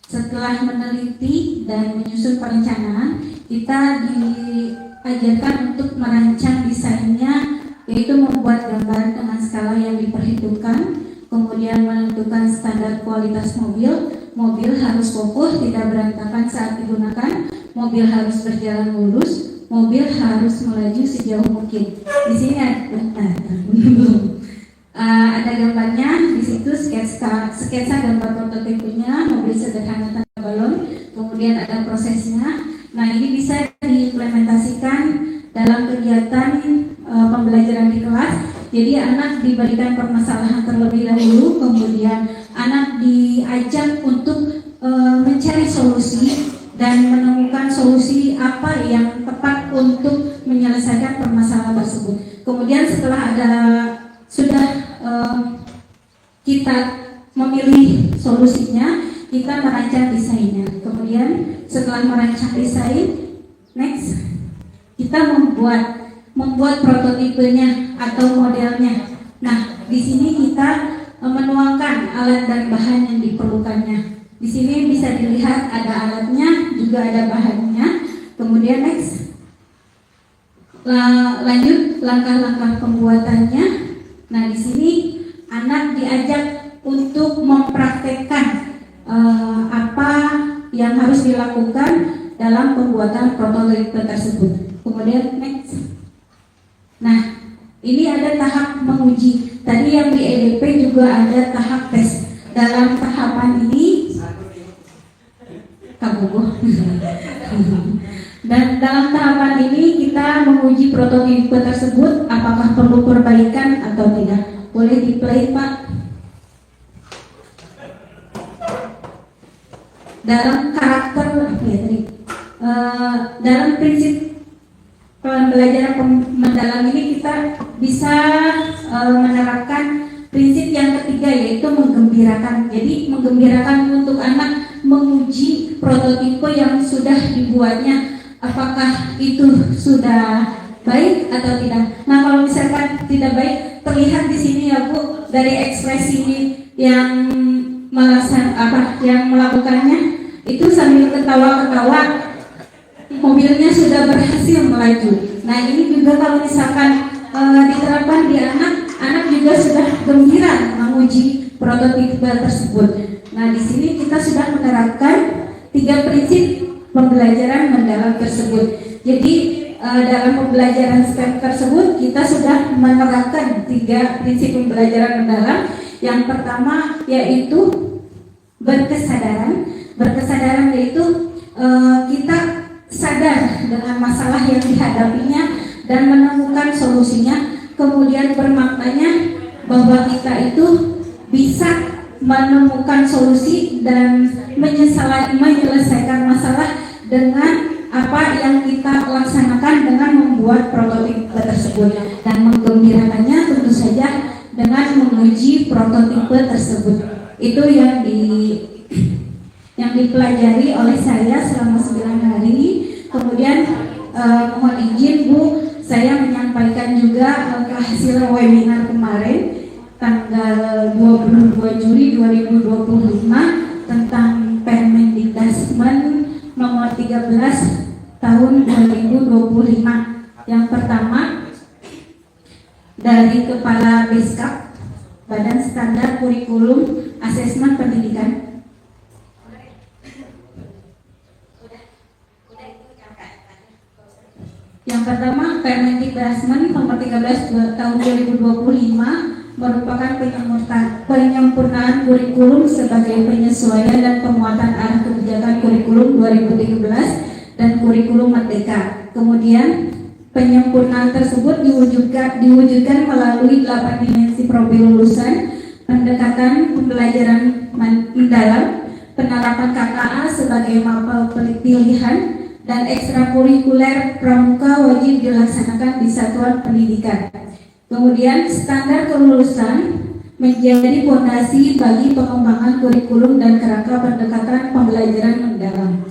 setelah meneliti dan menyusun perencanaan, kita diajarkan untuk merancang desainnya, yaitu membuat gambar dengan skala yang diperhitungkan, kemudian menentukan standar kualitas mobil. Mobil harus kokoh, tidak berantakan saat digunakan, mobil harus berjalan lurus, mobil harus melaju sejauh mungkin. Di sini ada gambarnya, di situ sketsa gambar prototipenya, mobil sederhana tanpa balon, kemudian ada prosesnya. Nah, ini bisa diimplementasikan dalam kegiatan pembelajaran di kelas. Jadi anak diberikan permasalahan terlebih dahulu, kemudian anak diajak untuk mencari solusi dan menemukan solusi apa yang tepat untuk menyelesaikan permasalahan tersebut. Kemudian setelah sudah kita memilih solusinya, kita merancang desainnya. Kemudian setelah merancang desain, next kita membuat prototipenya atau modelnya. Nah, di sini kita menuangkan alat dan bahan yang diperlukannya. Di sini bisa dilihat ada alatnya, juga ada bahannya. Kemudian next, lanjut langkah-langkah pembuatannya. Nah, di sini anak diajak untuk mempraktekkan apa yang harus dilakukan dalam pembuatan prototipe tersebut. Kemudian next. Nah, ini ada tahap menguji. Tadi yang di EDP juga ada tahap tes. Dalam tahapan ini dan dalam tahapan ini kita menguji prototipe tersebut apakah perlu perbaikan atau tidak. Boleh di play, Pak. Dalam karakter dalam prinsip pembelajaran mendalam ini kita bisa menerapkan prinsip yang ketiga, yaitu menggembirakan. Jadi menggembirakan untuk anak menguji prototipe yang sudah dibuatnya, apakah itu sudah baik atau tidak. Nah, kalau misalkan tidak baik, terlihat di sini ya Bu, dari ekspresi yang melakukannya itu sambil ketawa-ketawa, mobilnya sudah berhasil melaju. Nah, ini juga kalau misalkan diterapkan di anak juga sudah gembira menguji prototipe tersebut. Nah, di sini kita sudah menerapkan 3 prinsip pembelajaran mendalam tersebut. Jadi dalam pembelajaran STEM tersebut kita sudah menerapkan 3 prinsip pembelajaran mendalam. Yang pertama yaitu berkesadaran. Berkesadaran yaitu kita sadar dengan masalah yang dihadapinya dan menemukan solusinya. Kemudian bermaknanya bahwa kita itu bisa menemukan solusi dan menyelesaikan masalah dengan apa yang kita laksanakan dengan membuat prototipe tersebut, dan menggembirakannya tentu saja dengan menguji prototipe tersebut. Itu yang dipelajari oleh saya selama 9 hari. Kemudian mohon izin Bu, saya menyampaikan juga hasil webinar kemarin tanggal 22 Juli 2025 tentang Permendikdasmen nomor 13 tahun 2025. Yang pertama dari Kepala Beskap, Badan Standar Kurikulum Asesmen Pendidikan. Yang pertama, Permendikdasmen nomor 13 tahun 2025 merupakan penyempurnaan kurikulum sebagai penyesuaian dan penguatan arah kebijakan kurikulum 2013 dan kurikulum Merdeka. Kemudian penyempurnaan tersebut diwujudkan melalui 8 dimensi profil lulusan, pendekatan pembelajaran mendalam, penerapan KKA sebagai mapel pilihan, dan ekstrakurikuler pramuka wajib dilaksanakan di satuan pendidikan. Kemudian standar kelulusan menjadi fondasi bagi pengembangan kurikulum dan kerangka pendekatan pembelajaran mendalam.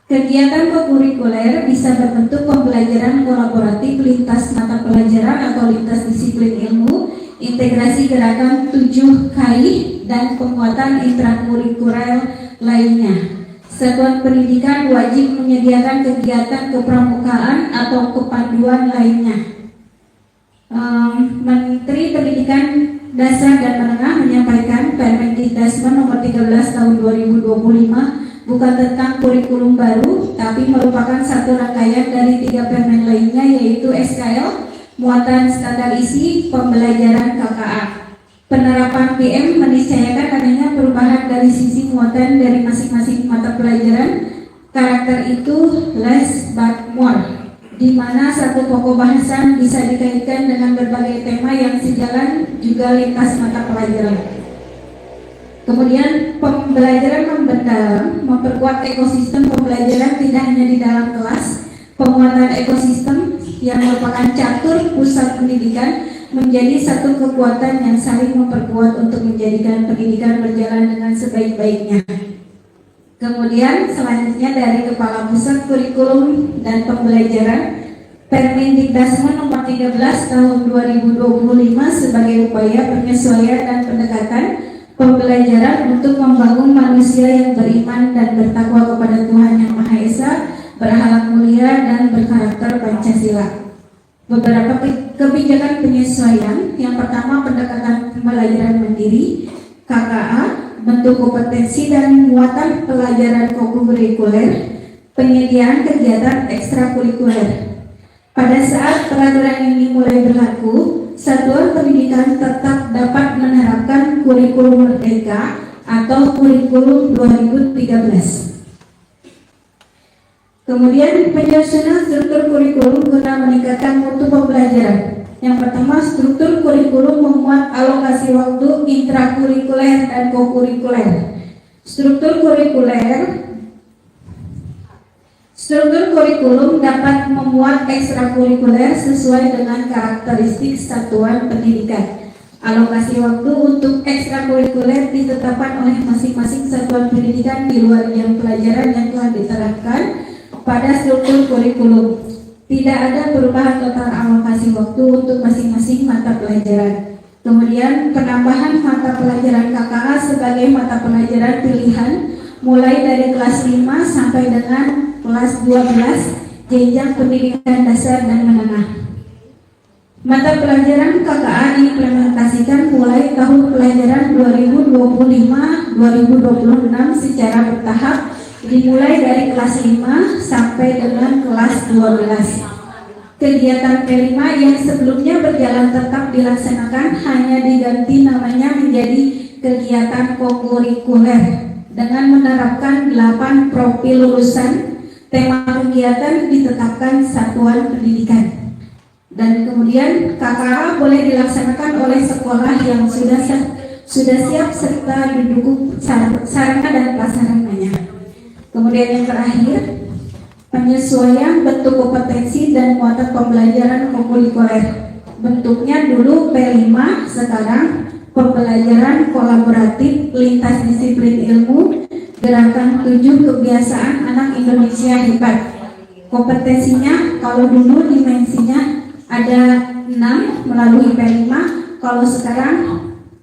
Kegiatan kokurikuler bisa berbentuk pembelajaran kolaboratif lintas mata pelajaran atau lintas disiplin ilmu, integrasi gerakan 7 KAI, dan penguatan intrakurikuler lainnya. satuan pendidikan wajib menyediakan kegiatan kepramukaan atau kepanduan lainnya. Menteri Pendidikan Dasar dan Menengah menyampaikan Permendikbud nomor 13 tahun 2025 bukan tentang kurikulum baru, tapi merupakan satu rangkaian dari 3 permen lainnya, yaitu SKL, muatan standar isi pembelajaran KKA. Penerapan PM meniscayakan adanya perubahan dari sisi muatan dari masing-masing mata pelajaran. Karakter itu less but more, di mana satu pokok bahasan bisa dikaitkan dengan berbagai tema yang sejalan juga lintas mata pelajaran. Kemudian pembelajaran mendalam, memperkuat ekosistem pembelajaran tidak hanya di dalam kelas. Penguatan ekosistem yang merupakan catur pusat pendidikan menjadi satu kekuatan yang saling memperkuat untuk menjadikan pendidikan berjalan dengan sebaik-baiknya. Kemudian selanjutnya dari Kepala Pusat Kurikulum dan Pembelajaran, Permendikbud nomor 13 tahun 2025 sebagai upaya penyesuaian dan pendekatan pembelajaran untuk membangun manusia yang beriman dan bertakwa kepada Tuhan Yang Maha Esa, berakhlak mulia dan berkarakter Pancasila. Beberapa kebijakan penyesuaian. Yang pertama, pendekatan pembelajaran mandiri KKA, bentuk kompetensi dan muatan pelajaran kokurikuler, penyediaan kegiatan ekstrakurikuler. Pada saat peraturan ini mulai berlaku, satuan pendidikan tetap dapat menerapkan kurikulum merdeka atau kurikulum 2013. Kemudian penyusunan struktur kurikulum guna meningkatkan mutu pembelajaran. Yang pertama, struktur kurikulum memuat alokasi waktu intrakurikuler dan kokurikuler. Struktur kurikulum dapat memuat ekstrakurikuler sesuai dengan karakteristik satuan pendidikan. Alokasi waktu untuk ekstrakurikuler ditetapkan oleh masing-masing satuan pendidikan di luar jam pelajaran yang telah diterapkan pada struktur kurikulum. Tidak ada perubahan total alokasi waktu untuk masing-masing mata pelajaran. Kemudian penambahan mata pelajaran KKA sebagai mata pelajaran pilihan mulai dari kelas 5 sampai dengan kelas 12 jenjang pendidikan dasar dan menengah. Mata pelajaran KKA diimplementasikan mulai tahun pelajaran 2025-2026 secara bertahap, dimulai dari kelas 5 sampai dengan kelas 12. Kegiatan P5 yang sebelumnya berjalan tetap dilaksanakan, hanya diganti namanya menjadi kegiatan kokurikuler dengan menerapkan 8 profil lulusan. Tema kegiatan ditetapkan satuan pendidikan. Dan kemudian KKA boleh dilaksanakan oleh sekolah yang sudah siap serta didukung sarana dan prasarananya. Kemudian yang terakhir, penyesuaian bentuk kompetensi dan muatan pembelajaran kokurikuler. Bentuknya dulu P5, sekarang pembelajaran kolaboratif lintas disiplin ilmu, gerakan 7 kebiasaan anak Indonesia hebat. Kompetensinya kalau dulu dimensinya ada 6 melalui P5, kalau sekarang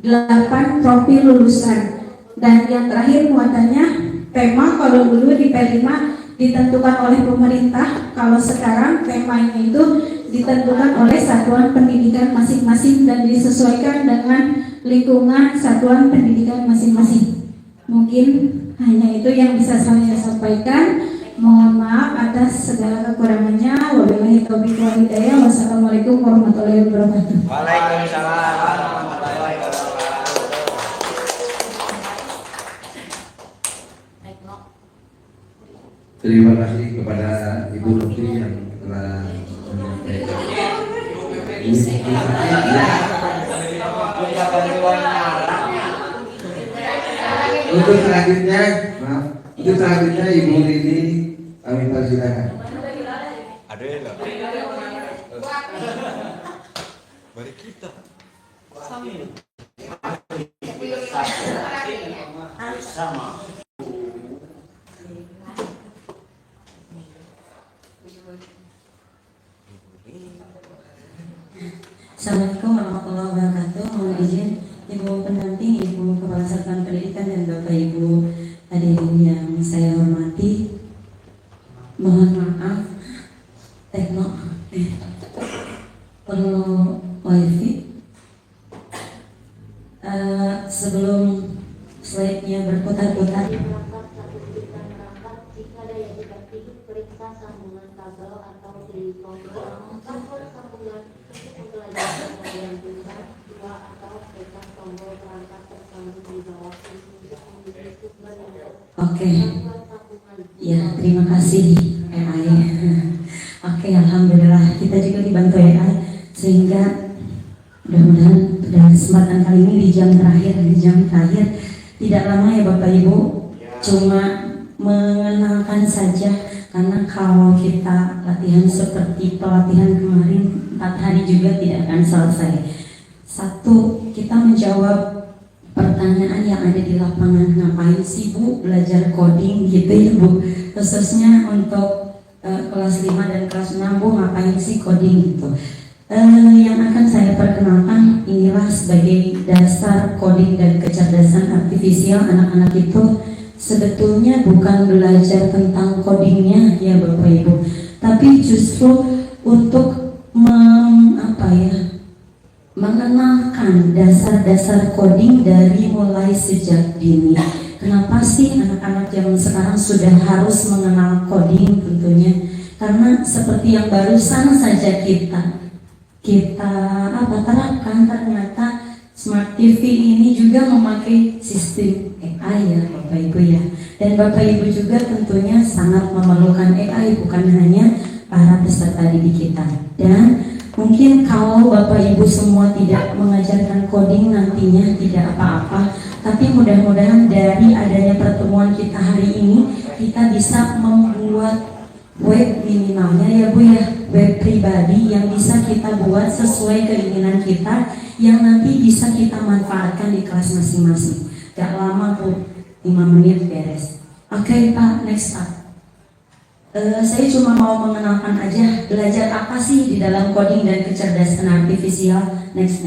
8 profil lulusan. Dan yang terakhir muatannya tema, kalau dulu di P5 ditentukan oleh pemerintah, kalau sekarang temanya itu ditentukan oleh satuan pendidikan masing-masing dan disesuaikan dengan lingkungan satuan pendidikan masing-masing. Mungkin hanya itu yang bisa saya sampaikan. Mohon maaf atas segala kekurangannya. Wabillahi taufiq wal hidayah. Wassalamualaikum warahmatullahi wabarakatuh. Waalaikumsalam warahmatullahi wabarakatuh. Terima kasih kepada Ibu Lutfi yang telah menyampaikan. Untuk selanjutnya, Ibu Lili, kami persilakan. Assalamualaikum warahmatullahi wabarakatuh. Mohon izin Ibu pendamping, Ibu Kepala Satuan Pendidikan dan Bapak Ibu hadirin yang yang saya hormati, mohon maaf, Tekno perlu wifi. Sebelum slide-nya berputar-putar. Jika daya tidak hidup, periksa sambungan kabel atau telepon. Tombol sambungan untuk pembelajaran bagian pintar 2 atau tekan tombol perangkat tersambung di bawah untuk memiliki Oke. Ya, terima kasih AI. Oke, alhamdulillah kita juga dibantu AI sehingga mudah-mudahan pada kesempatan kali ini di jam terakhir tidak lama ya Bapak Ibu, cuma mengenalkan saja, karena kalau kita latihan seperti pelatihan kemarin 4 hari juga tidak akan selesai. Satu, kita menjawab pertanyaan yang ada di lapangan, ngapain sih Bu belajar coding gitu ya Bu, khususnya untuk kelas 5 dan kelas 6 Bu ngapain sih coding gitu. Yang akan saya perkenalkan inilah sebagai dasar coding dan kecerdasan artifisial. Anak-anak itu sebetulnya bukan belajar tentang codingnya ya Bapak Ibu, tapi justru untuk mengenalkan dasar-dasar coding dari mulai sejak dini. Kenapa sih anak-anak zaman sekarang sudah harus mengenal coding? Tentunya karena seperti yang barusan saja kita terapkan, ternyata Smart TV ini juga memakai sistem AI ya Bapak Ibu ya. Dan Bapak Ibu juga tentunya sangat memerlukan AI, bukan hanya para peserta didik kita. Dan mungkin kalau Bapak Ibu semua tidak mengajarkan coding nantinya tidak apa-apa, tapi mudah-mudahan dari adanya pertemuan kita hari ini kita bisa membuat web minimalnya ya Bu ya, web pribadi yang bisa kita buat sesuai keinginan kita, yang nanti bisa kita manfaatkan di kelas masing-masing. Gak lama Bu, 5 menit beres. Oke Pak, next Pak. Saya cuma mau mengenalkan aja belajar apa sih di dalam coding dan kecerdasan artifisial. Next.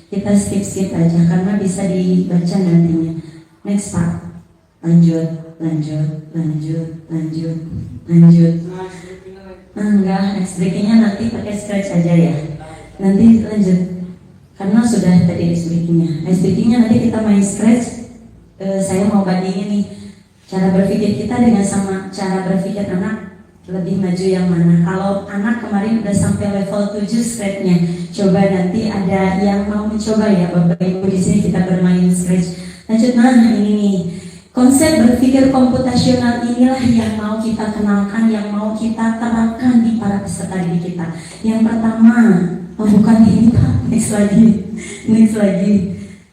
Kita skip aja karena bisa dibaca nantinya. Next Pak. Lanjut. Enggak, next breakingnya nanti pakai scratch aja ya. Nanti lanjut. Karena sudah tadi next breakingnya. Next breakingnya nanti kita main scratch. Saya mau bandingin nih cara berpikir kita dengan sama cara berpikir anak, lebih maju yang mana. Kalau anak kemarin udah sampai level 7 scratch-nya, coba nanti ada yang mau mencoba ya Bapak Ibu, di sini kita bermain scratch. Lanjut, ini nih. Konsep berpikir komputasional inilah yang mau kita kenalkan, yang mau kita terapkan di para peserta didik kita. Yang pertama, bukan ini Pak, next lagi.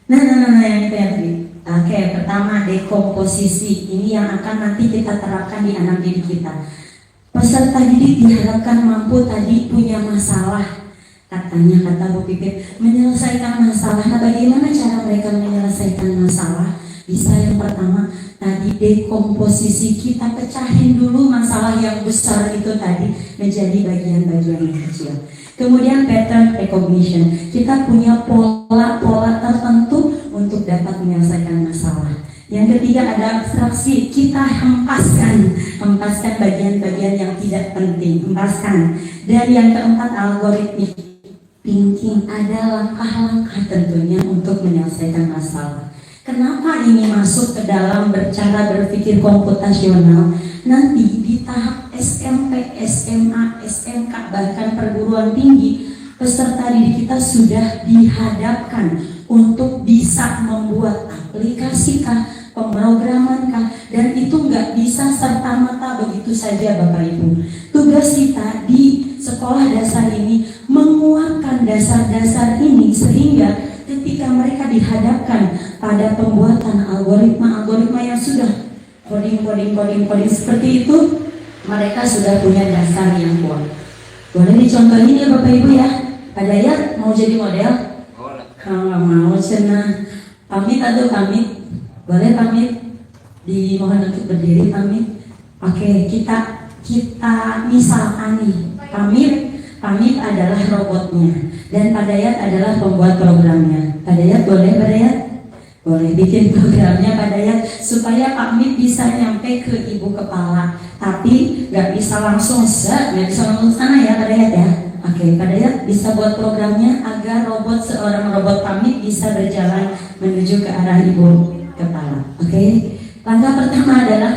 Nah yang tadi. Oke, pertama dekomposisi. Ini yang akan nanti kita terapkan di anak didik kita. Peserta didik diharapkan mampu tadi punya masalah. Katanya, kata Bu Pipit, menyelesaikan masalah. Nah, bagaimana cara mereka menyelesaikan masalah? Bisa yang pertama, tadi dekomposisi, kita pecahin dulu masalah yang besar itu tadi menjadi bagian-bagian yang kecil. Kemudian pattern recognition, kita punya pola-pola tertentu untuk dapat menyelesaikan masalah. Yang ketiga ada abstraksi, kita hempaskan bagian-bagian yang tidak penting, hempaskan. Dan yang keempat algoritmik thinking, ada langkah-langkah tentunya untuk menyelesaikan masalah. Kenapa ini masuk ke dalam cara berpikir komputasional? Nanti di tahap SMP, SMA, SMK, bahkan perguruan tinggi, peserta didik kita sudah dihadapkan untuk bisa membuat aplikasi kah, pemrograman kah, dan itu nggak bisa serta-merta begitu saja Bapak Ibu. Tugas kita di sekolah dasar ini menguatkan dasar-dasar ini sehingga ketika mereka dihadapkan pada pembuatan algoritma yang sudah coding seperti itu, mereka sudah punya dasar yang kuat. Boleh dicontohin ya Bapak Ibu ya. Ada ya mau jadi model? Kalau mau cenah pamit atau pamit? Boleh pamit? Dimohon untuk berdiri pamit. Oke, kita misalkan nih pamit adalah robotnya dan Pak Dayat adalah pembuat programnya. Pak Dayat boleh Pak Dayat? Boleh bikin programnya Pak Dayat supaya Pak Mit bisa nyampe ke Ibu Kepala, tapi nggak bisa langsung nggak bisa langsung sana ya Pak Dayat ya. Oke, Pak Dayat bisa buat programnya agar seorang robot Pak Mit bisa berjalan menuju ke arah Ibu Kepala. Oke, langkah pertama adalah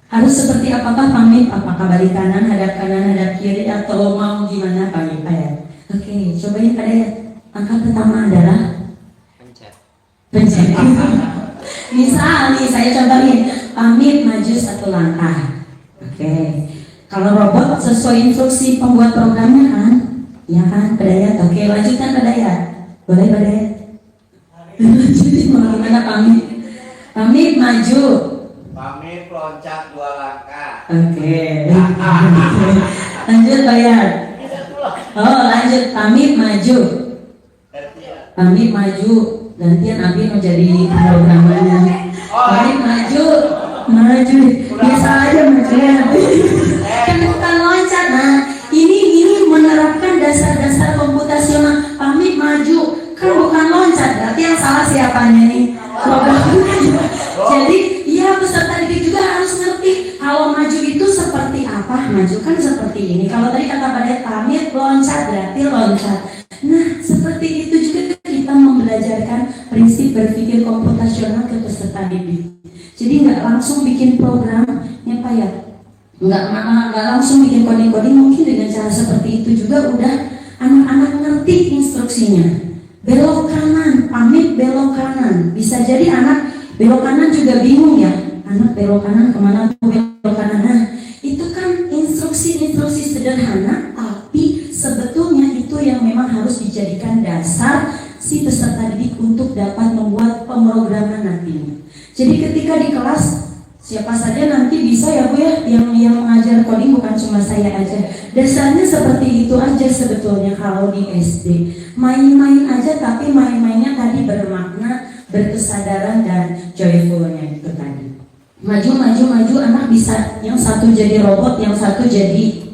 harus seperti apakah Pak Mit? Apakah balik kanan, hadap kiri, atau mau gimana Pak Mit? Oke, cobain Pak Dayat. Langkah pertama adalah pencet. Misal nih saya cobain, pamit maju 1 langkah. Oke. Kalau robot sesuai instruksi pembuat programnya kan, ya kan, Pak Dayat. Oke, lanjutkan Pak Dayat. Boleh Pak Dayat? Lanjutin mau gimana pamit? Pamit maju. Pamit loncat 2 langkah. Oke. Lanjut Pak Dayat. Oh lanjut, pamit maju. Pamit maju. Gantian Abi mau jadi programmernya. Pamit maju. Biasa aja maju. Kan bukan loncat. Nah, ini menerapkan dasar-dasar komputasional. Pamit maju, kan bukan loncat. Berarti yang salah siapanya nih? Programmernya. Jadi, iya peserta didik juga harus ngerti kalau maju itu seperti apa. Maju kan seperti ini. Kalau tadi kata pada pamit loncat berarti loncat. Nah, seperti itu juga kita membelajarkan prinsip berpikir komputasional ke peserta didik. Jadi nggak langsung bikin programnya Pak ya, nggak langsung bikin coding-coding. Mungkin dengan cara seperti itu juga udah anak-anak ngerti instruksinya. Belok kanan, pamit belok kanan. Bisa jadi anak belok kanan juga bingung ya. Anak belok kanan kemana? Belok kanan. Nah, itu kan instruksi-instruksi sederhana, tapi sebetulnya itu yang memang harus dijadikan dasar si peserta didik untuk dapat membuat pemrograman nantinya. Jadi ketika di kelas siapa saja nanti bisa ya Bu ya, yang mengajar coding bukan cuma saya aja. Dasarnya seperti itu aja sebetulnya kalau di SD. Main-main aja tapi main-mainnya tadi bermakna, berkesadaran dan joyfulnya itu tadi. Maju anak bisa yang satu jadi robot, yang satu jadi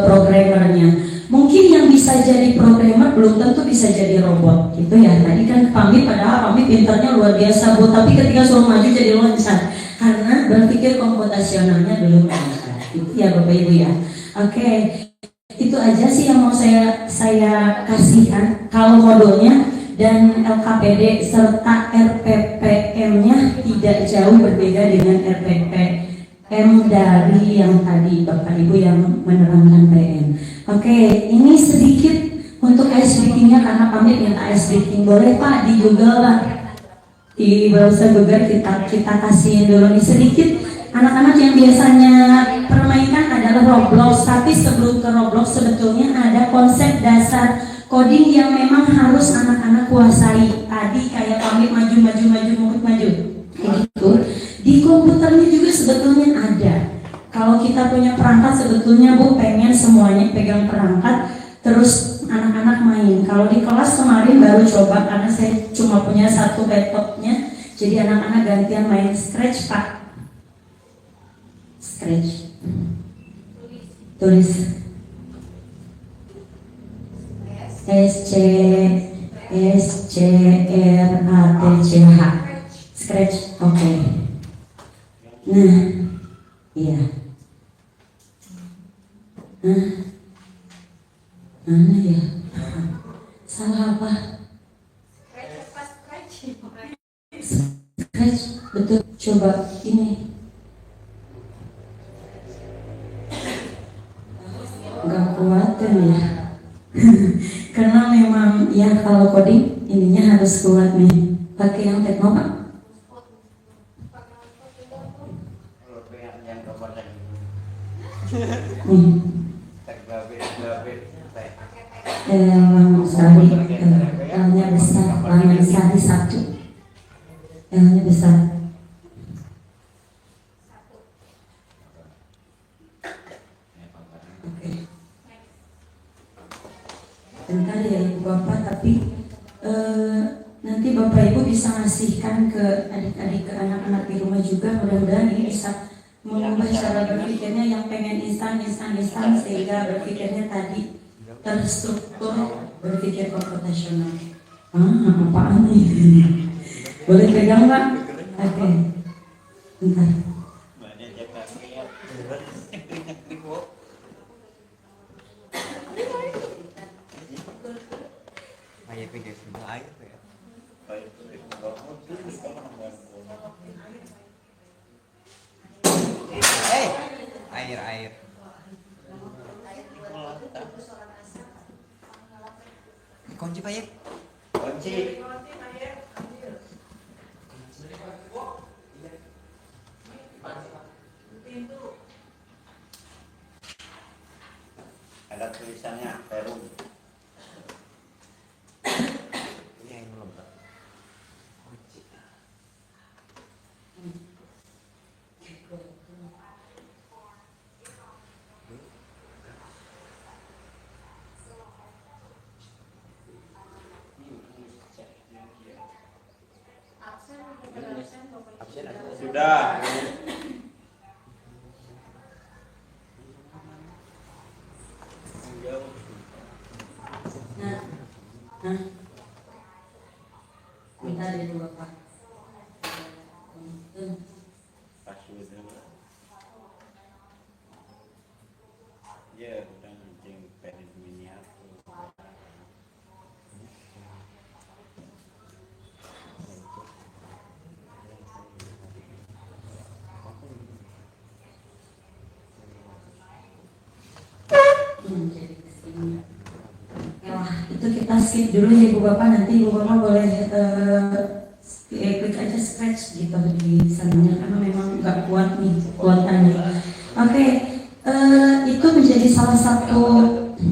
programmernya. Mungkin yang bisa jadi programmer belum tentu bisa jadi robot gitu ya. Tadi kan pamit, padahal pamit pintarnya luar biasa Bu, tapi ketika suruh maju jadi loncat karena berpikir komputasionalnya belum ada. Itu ya Bapak Ibu ya. Oke, itu aja sih yang mau saya kasihkan. Kalau modulnya dan LKPD serta RPPM-nya tidak jauh berbeda dengan RPPM dari yang tadi Bapak Ibu yang menerangkan PM. Oke, ini sedikit untuk ice breaking-nya karena pamit minta ice breaking. Boleh Pak di Google Pak, di browser Google kita kasihin dulu nih sedikit. Anak-anak yang biasanya permainkan adalah Roblox, tapi sebelum ke Roblox sebetulnya ada konsep dasar coding yang memang harus anak-anak kuasai. Tadi kayak pamit maju kayak gitu. Di komputernya juga sebetulnya ada. Kalau kita punya perangkat sebetulnya Bu pengen semuanya pegang perangkat terus anak-anak main. Kalau di kelas kemarin baru coba karena saya cuma punya 1 laptopnya, jadi anak-anak gantian main Scratch Pak. Scratch. Tulis. SCRATCH. Scratch. Oke. Nah, iya. Mana ya? Salah apa? Scratch, betul. Coba ini. Gak kuat kan ya? Karena memang ya kalau coding ininya harus kuat nih. Pakai yang tekno Pak. L-nya besar, L-nya besar di 1. L-nya besar. Oke. Bentar ya Ibu Bapak, tapi nanti Bapak Ibu bisa ngasihkan ke adik-adik, ke anak-anak di rumah juga. Mudah-mudahan ini bisa mengubah cara berpikirnya yang pengen instan sehingga berpikirnya tadi terstruktur, berpikir komputasional. Apaan nih? Boleh pegang Pak? Oke. Bentar. Air. Kunci Pak ya? Kunci. Ada tulisannya Perum. Ini yang belum Pak. Sudah. Nah. Minta dari Bapak. Ya, udah anjing pengen miniatur. Ya, itu kita skip dulu ya Ibu Bapak, nanti Ibu Bapak boleh klik aja scratch gitu di sananya karena memang nggak kuat nih kuatannya. Oke, itu menjadi salah satu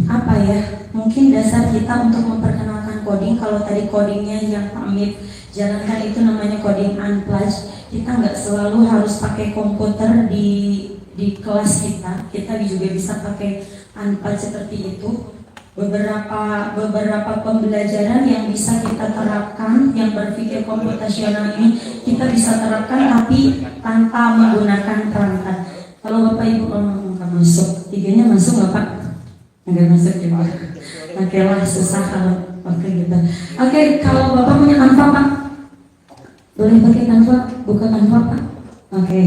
apa ya, mungkin dasar kita untuk memperkenalkan coding. Kalau tadi codingnya yang Amit jalankan itu namanya coding unplugged, kita nggak selalu harus pakai komputer di kelas kita juga bisa pakai unplugged seperti itu. Beberapa pembelajaran yang bisa kita terapkan, yang berpikir komputasional ini kita bisa terapkan tapi tanpa menggunakan perangkat. Kalau Bapak Ibu nggak masuk, tiganya masuk nggak Pak? Nggak masuk juga. Oke lah, susah kalau pakai gitu. Oke, kalau Bapak punya Canva Pak, boleh pakai Canva, buka Canva Pak. Oke,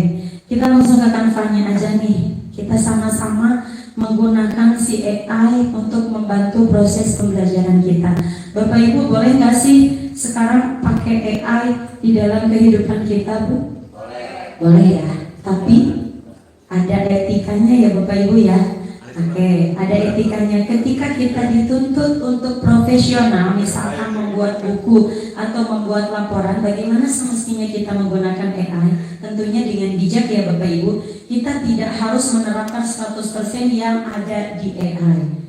kita langsung ke Canva-nya aja nih. Kita sama-sama menggunakan si AI untuk membantu proses pembelajaran kita. Bapak Ibu boleh nggak sih sekarang pakai AI di dalam kehidupan kita Bu? Boleh ya, tapi ada etikanya ya Bapak Ibu ya. Oke, ada etikanya. Ketika kita dituntut untuk profesional, misalkan membuat buku atau membuat laporan, bagaimana semestinya kita menggunakan AI? Tentunya dengan bijak ya Bapak Ibu. Kita tidak harus menerapkan 100% yang ada di AI.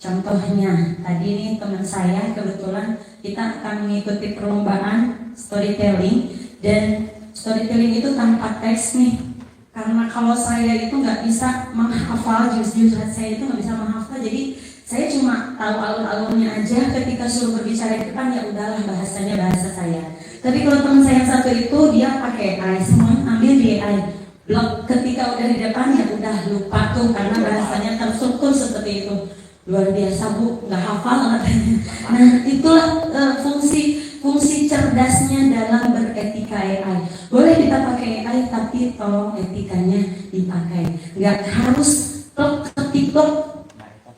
Contohnya, tadi nih teman saya kebetulan kita akan mengikuti perlombaan storytelling, dan storytelling itu tanpa teks nih. Karena kalau saya itu nggak bisa menghafal, jujur saya itu nggak bisa menghafal, jadi saya cuma tahu alur-alurnya aja. Ketika suruh berbicara di depan ya udahlah bahasanya bahasa saya. Tapi kalau teman saya yang satu itu dia pakai AI, semua ambil di AI. Blok ketika udah di depan ya udah lupa tuh karena bahasanya terstruktur seperti itu. Luar biasa Bu, nggak hafal katanya. Nah itulah fungsi cerdasnya dalam beretika AI. Boleh kita pakai AI tapi tolong etikanya dipakai. Nggak harus ketik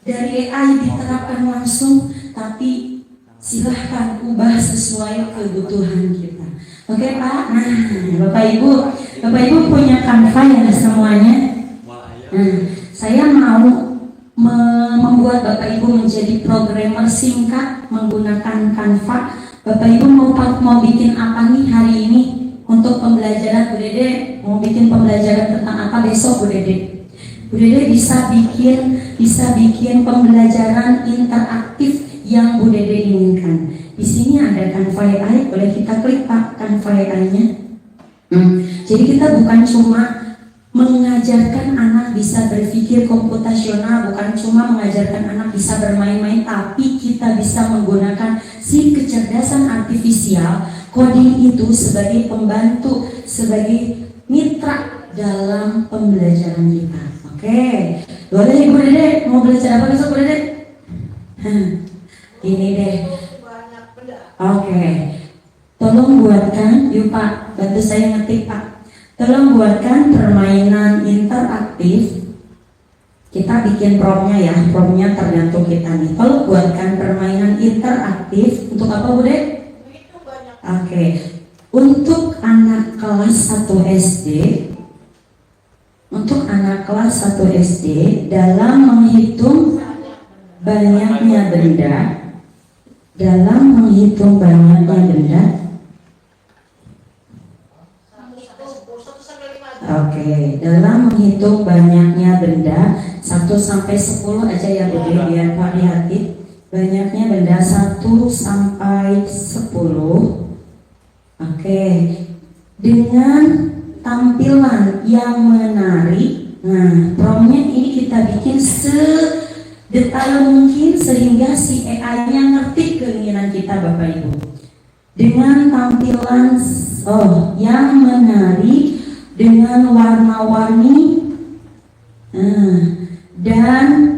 dari AI diterapkan langsung, tapi silahkan ubah sesuai kebutuhan kita. Oke Pak. Nah Bapak Ibu punya Canva ya semuanya. Nah saya mau membuat Bapak Ibu menjadi programmer singkat menggunakan Canva. Bapak Ibu mau bikin apa nih hari ini untuk pembelajaran? Bu Dede mau bikin pembelajaran tentang apa besok Bu Dede? Bu Dede bisa bikin pembelajaran interaktif yang Bu Dede inginkan. Di sini ada Canva AI, boleh kita klik Pak Canva AI-nya. Jadi kita bukan cuma mengajarkan anak bisa berpikir komputasional, bukan cuma mengajarkan anak bisa bermain-main, tapi kita bisa menggunakan si kecerdasan artifisial, coding itu sebagai pembantu, sebagai mitra dalam pembelajaran kita. Oke, boleh Ibu Dede mau belajar apa besok Bu Dede? Ini deh. Oke. tolong buatkan, yuk Pak, bantu saya ngetik Pak. Tolong buatkan permainan interaktif. Kita bikin promnya ya, promnya tergantung kita nih. Tolong buatkan permainan interaktif untuk apa Bude? Oke, untuk anak kelas 1 SD. Untuk anak kelas 1 SD dalam menghitung banyaknya benda, dalam menghitung banyaknya benda. Oke, dalam menghitung banyaknya benda 1 sampai 10 aja ya Bude, biar variatif. Banyaknya benda 1 sampai 10. Oke, dengan tampilan yang menarik. Nah, promnya ini kita bikin sedetail mungkin sehingga si AI-nya ngerti keinginan kita Bapak Ibu. Dengan tampilan yang menarik, dengan warna-warni, dan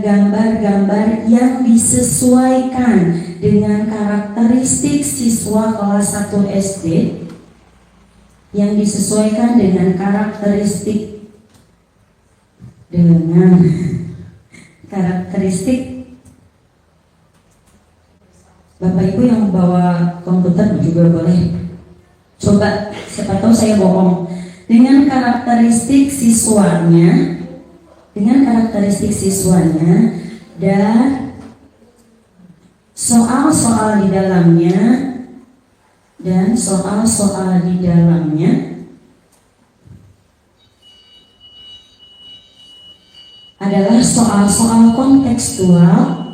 gambar-gambar yang disesuaikan dengan karakteristik siswa kelas 1 SD, yang disesuaikan dengan karakteristik Bapak Ibu yang bawa komputer juga boleh. Coba, siapa tahu saya bohong. Dengan karakteristik siswanya, dan soal-soal di dalamnya, adalah soal-soal kontekstual,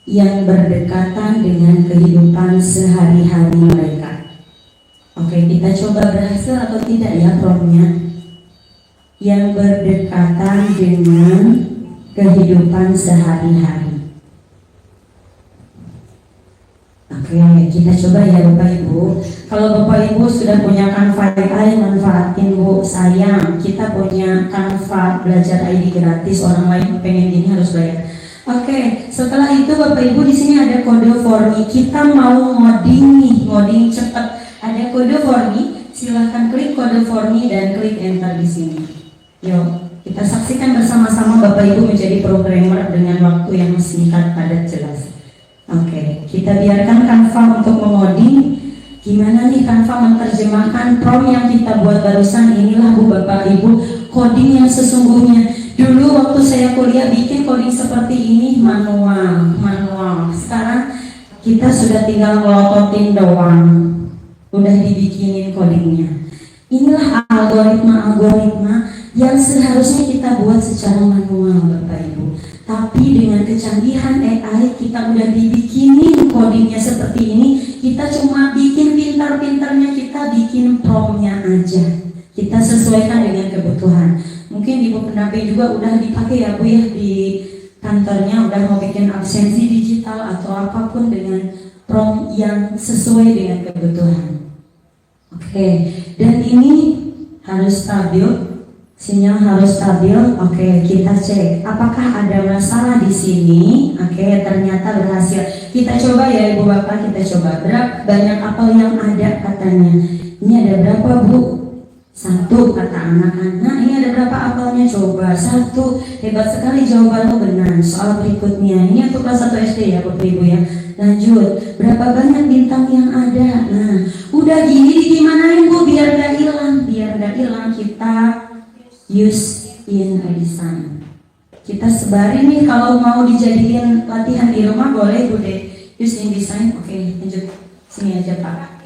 yang berdekatan dengan kehidupan sehari-hari mereka. Oke, kita coba berhasil atau tidak ya promnya. Yang berdekatan dengan kehidupan sehari-hari. Oke, kita coba ya Bapak Ibu. Kalau Bapak Ibu sudah punya Canva AI, manfaatin Bu. Sayang, kita punya Canva belajar ID gratis, orang lain pengen gini harus bayar. Oke, setelah itu Bapak Ibu di sini ada kode for me. Kita mau ngoding cepat. Ada kode for me, silahkan klik kode for me dan klik enter di sini. Yuk, kita saksikan bersama-sama Bapak Ibu menjadi programmer dengan waktu yang singkat, padat, jelas. Oke, kita biarkan Canva untuk mengoding. Gimana nih Canva menerjemahkan prom yang kita buat barusan? Inilah Bu Bapak Ibu coding yang sesungguhnya. Dulu waktu saya kuliah bikin coding seperti ini manual. Sekarang kita sudah tinggal ngelototin doang, udah dibikinin codingnya. Inilah algoritma yang seharusnya kita buat secara manual Bapak Ibu. Tapi dengan kecanggihan AI kita udah dibikinin codingnya seperti ini. Kita cuma bikin pintar-pintarnya, kita bikin promnya aja. Kita sesuaikan dengan kebutuhan. Mungkin Ibu pendamping juga udah dipakai ya Bu ya di kantornya, udah mau bikin absensi digital atau apapun dengan prompt yang sesuai dengan kebutuhan. Oke, dan ini harus stabil, sinyal harus stabil. Oke, kita cek apakah ada masalah di sini. Oke, ternyata berhasil. Kita coba ya Ibu Bapak, kita coba. Berapa banyak apel yang ada katanya. Ini ada berapa Bu? 1 kata anak-anak. Ini ada berapa apelnya? Coba 1. Hebat sekali jawabanmu benar. Soal berikutnya, ini untuk kelas 1 SD ya Bapak Ibu ya. Lanjut, berapa banyak bintang yang ada? Nah, udah gini digimanain Bu biar gak hilang? Biar gak hilang kita use in a design. Kita sebarin nih, kalau mau dijadiin latihan di rumah boleh Bu deh. Use in design. Oke, lanjut. Sini aja Pak.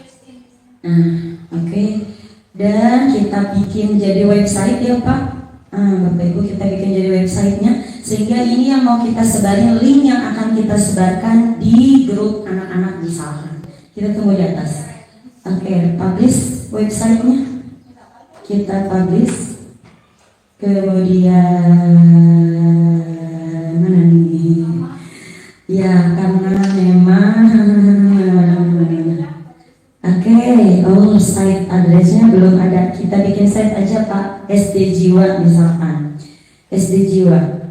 Nah, oke. Dan kita bikin jadi website ya Pak. Bapak Ibu, kita bikin jadi websitenya. Sehingga ini yang mau kita sebarin, link yang akan kita sebarkan di grup anak-anak misalkan. Kita tunggu di atas. Oke, publish websitenya. Kita publish. Kemudian mana nih? Ya, karena memang oke, saya site addressnya belum ada. Kita bikin site aja Pak, SD Jiwa misalkan. SD Jiwa.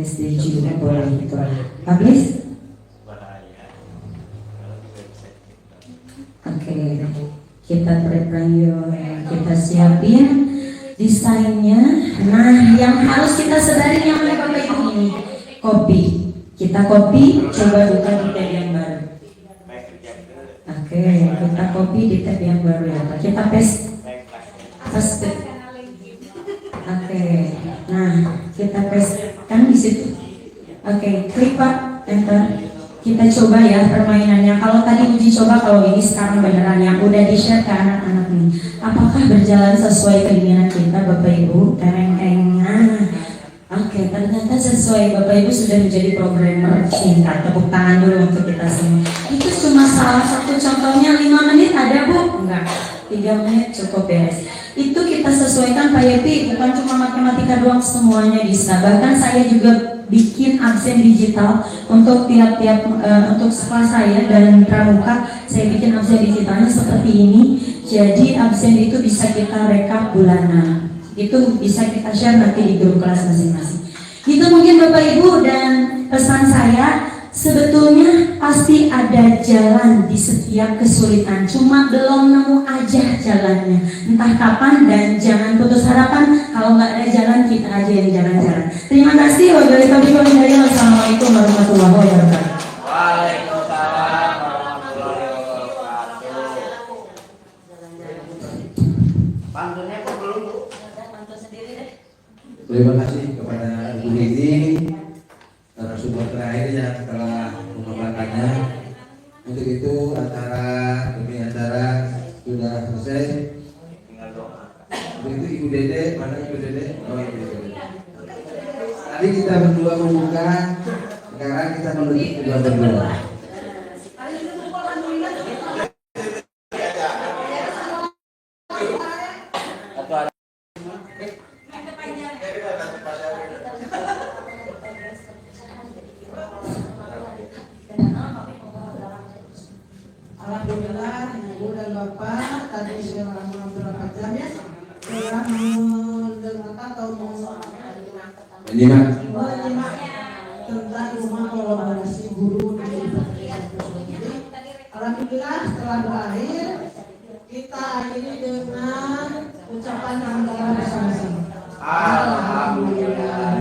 SD Jiwa boleh itu. Publish? Oke, kita prepare, kita siapin desainnya. Nah, yang harus kita sebarin yang mana Bapak Ibu ini? Copy. Kita copy, coba buka di tab yang baru. Oke, kita copy di tab yang baru ya Pak. Kita paste. Oke, nah kita paste kan di situ. Oke, klik Pak, enter. Kita coba ya permainannya. Kalau tadi uji coba, kalau ini sekarang beneran yang udah di-share ke anak-anak nih. Apakah berjalan sesuai keinginan kita Bapak Ibu? Tereng-tereng. Oke, ternyata sesuai. Bapak Ibu sudah menjadi programmer. Singkat, tepuk tangan dulu untuk kita semua. Itu cuma salah satu contohnya. 5 menit ada Bu? Enggak, 3 menit cukup beres. Itu kita sesuaikan Pak Yeti, bukan cuma matematika doang, semuanya bisa. Bahkan saya juga bikin absen digital untuk tiap-tiap untuk sekolah saya dan pramuka. Saya bikin absen digitalnya seperti ini. Jadi absen itu bisa kita rekap bulanan. Itu bisa kita share nanti di grup kelas masing-masing. Itu mungkin Bapak Ibu, dan pesan saya sebetulnya pasti ada jalan di setiap kesulitan. Cuma belum nemu aja jalannya. Entah kapan, dan jangan putus harapan. Kalau nggak ada jalan, kita aja yang jalan-jalan. Terima kasih. Wassalamualaikum warahmatullahi wabarakatuh. Waalaikumsalam warahmatullahi wabarakatuh. Pantunnya kok belum Bu? Pantun sendiri deh. Terima kasih kepada Ibu Nini, narasumber terakhir yang telah mengembangkannya. Untuk itu demi acara sudah selesai. Untuk itu Ibu Dede, mana Ibu Dede? Oh Ibu Dede. Tadi kita berdua membuka, sekarang kita menutup juga berdua. Alhamdulillah, Ibu dan Bapak tadi selama berapa jam ya telah mendengarkan atau Menyimak menyimak tentang rumah kolaborasi guru di Alhamdulillah setelah berakhir, kita akhiri dengan ucapan hamdalah bersama-sama. Alhamdulillah.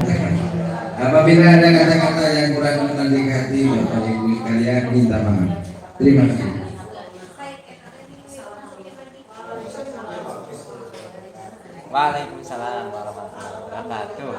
Apabila ada kata-kata yang kurang berkenan di hati Bapak Ibu sekalian, minta maaf. Terima kasih. Waalaikumsalam warahmatullahi wabarakatuh.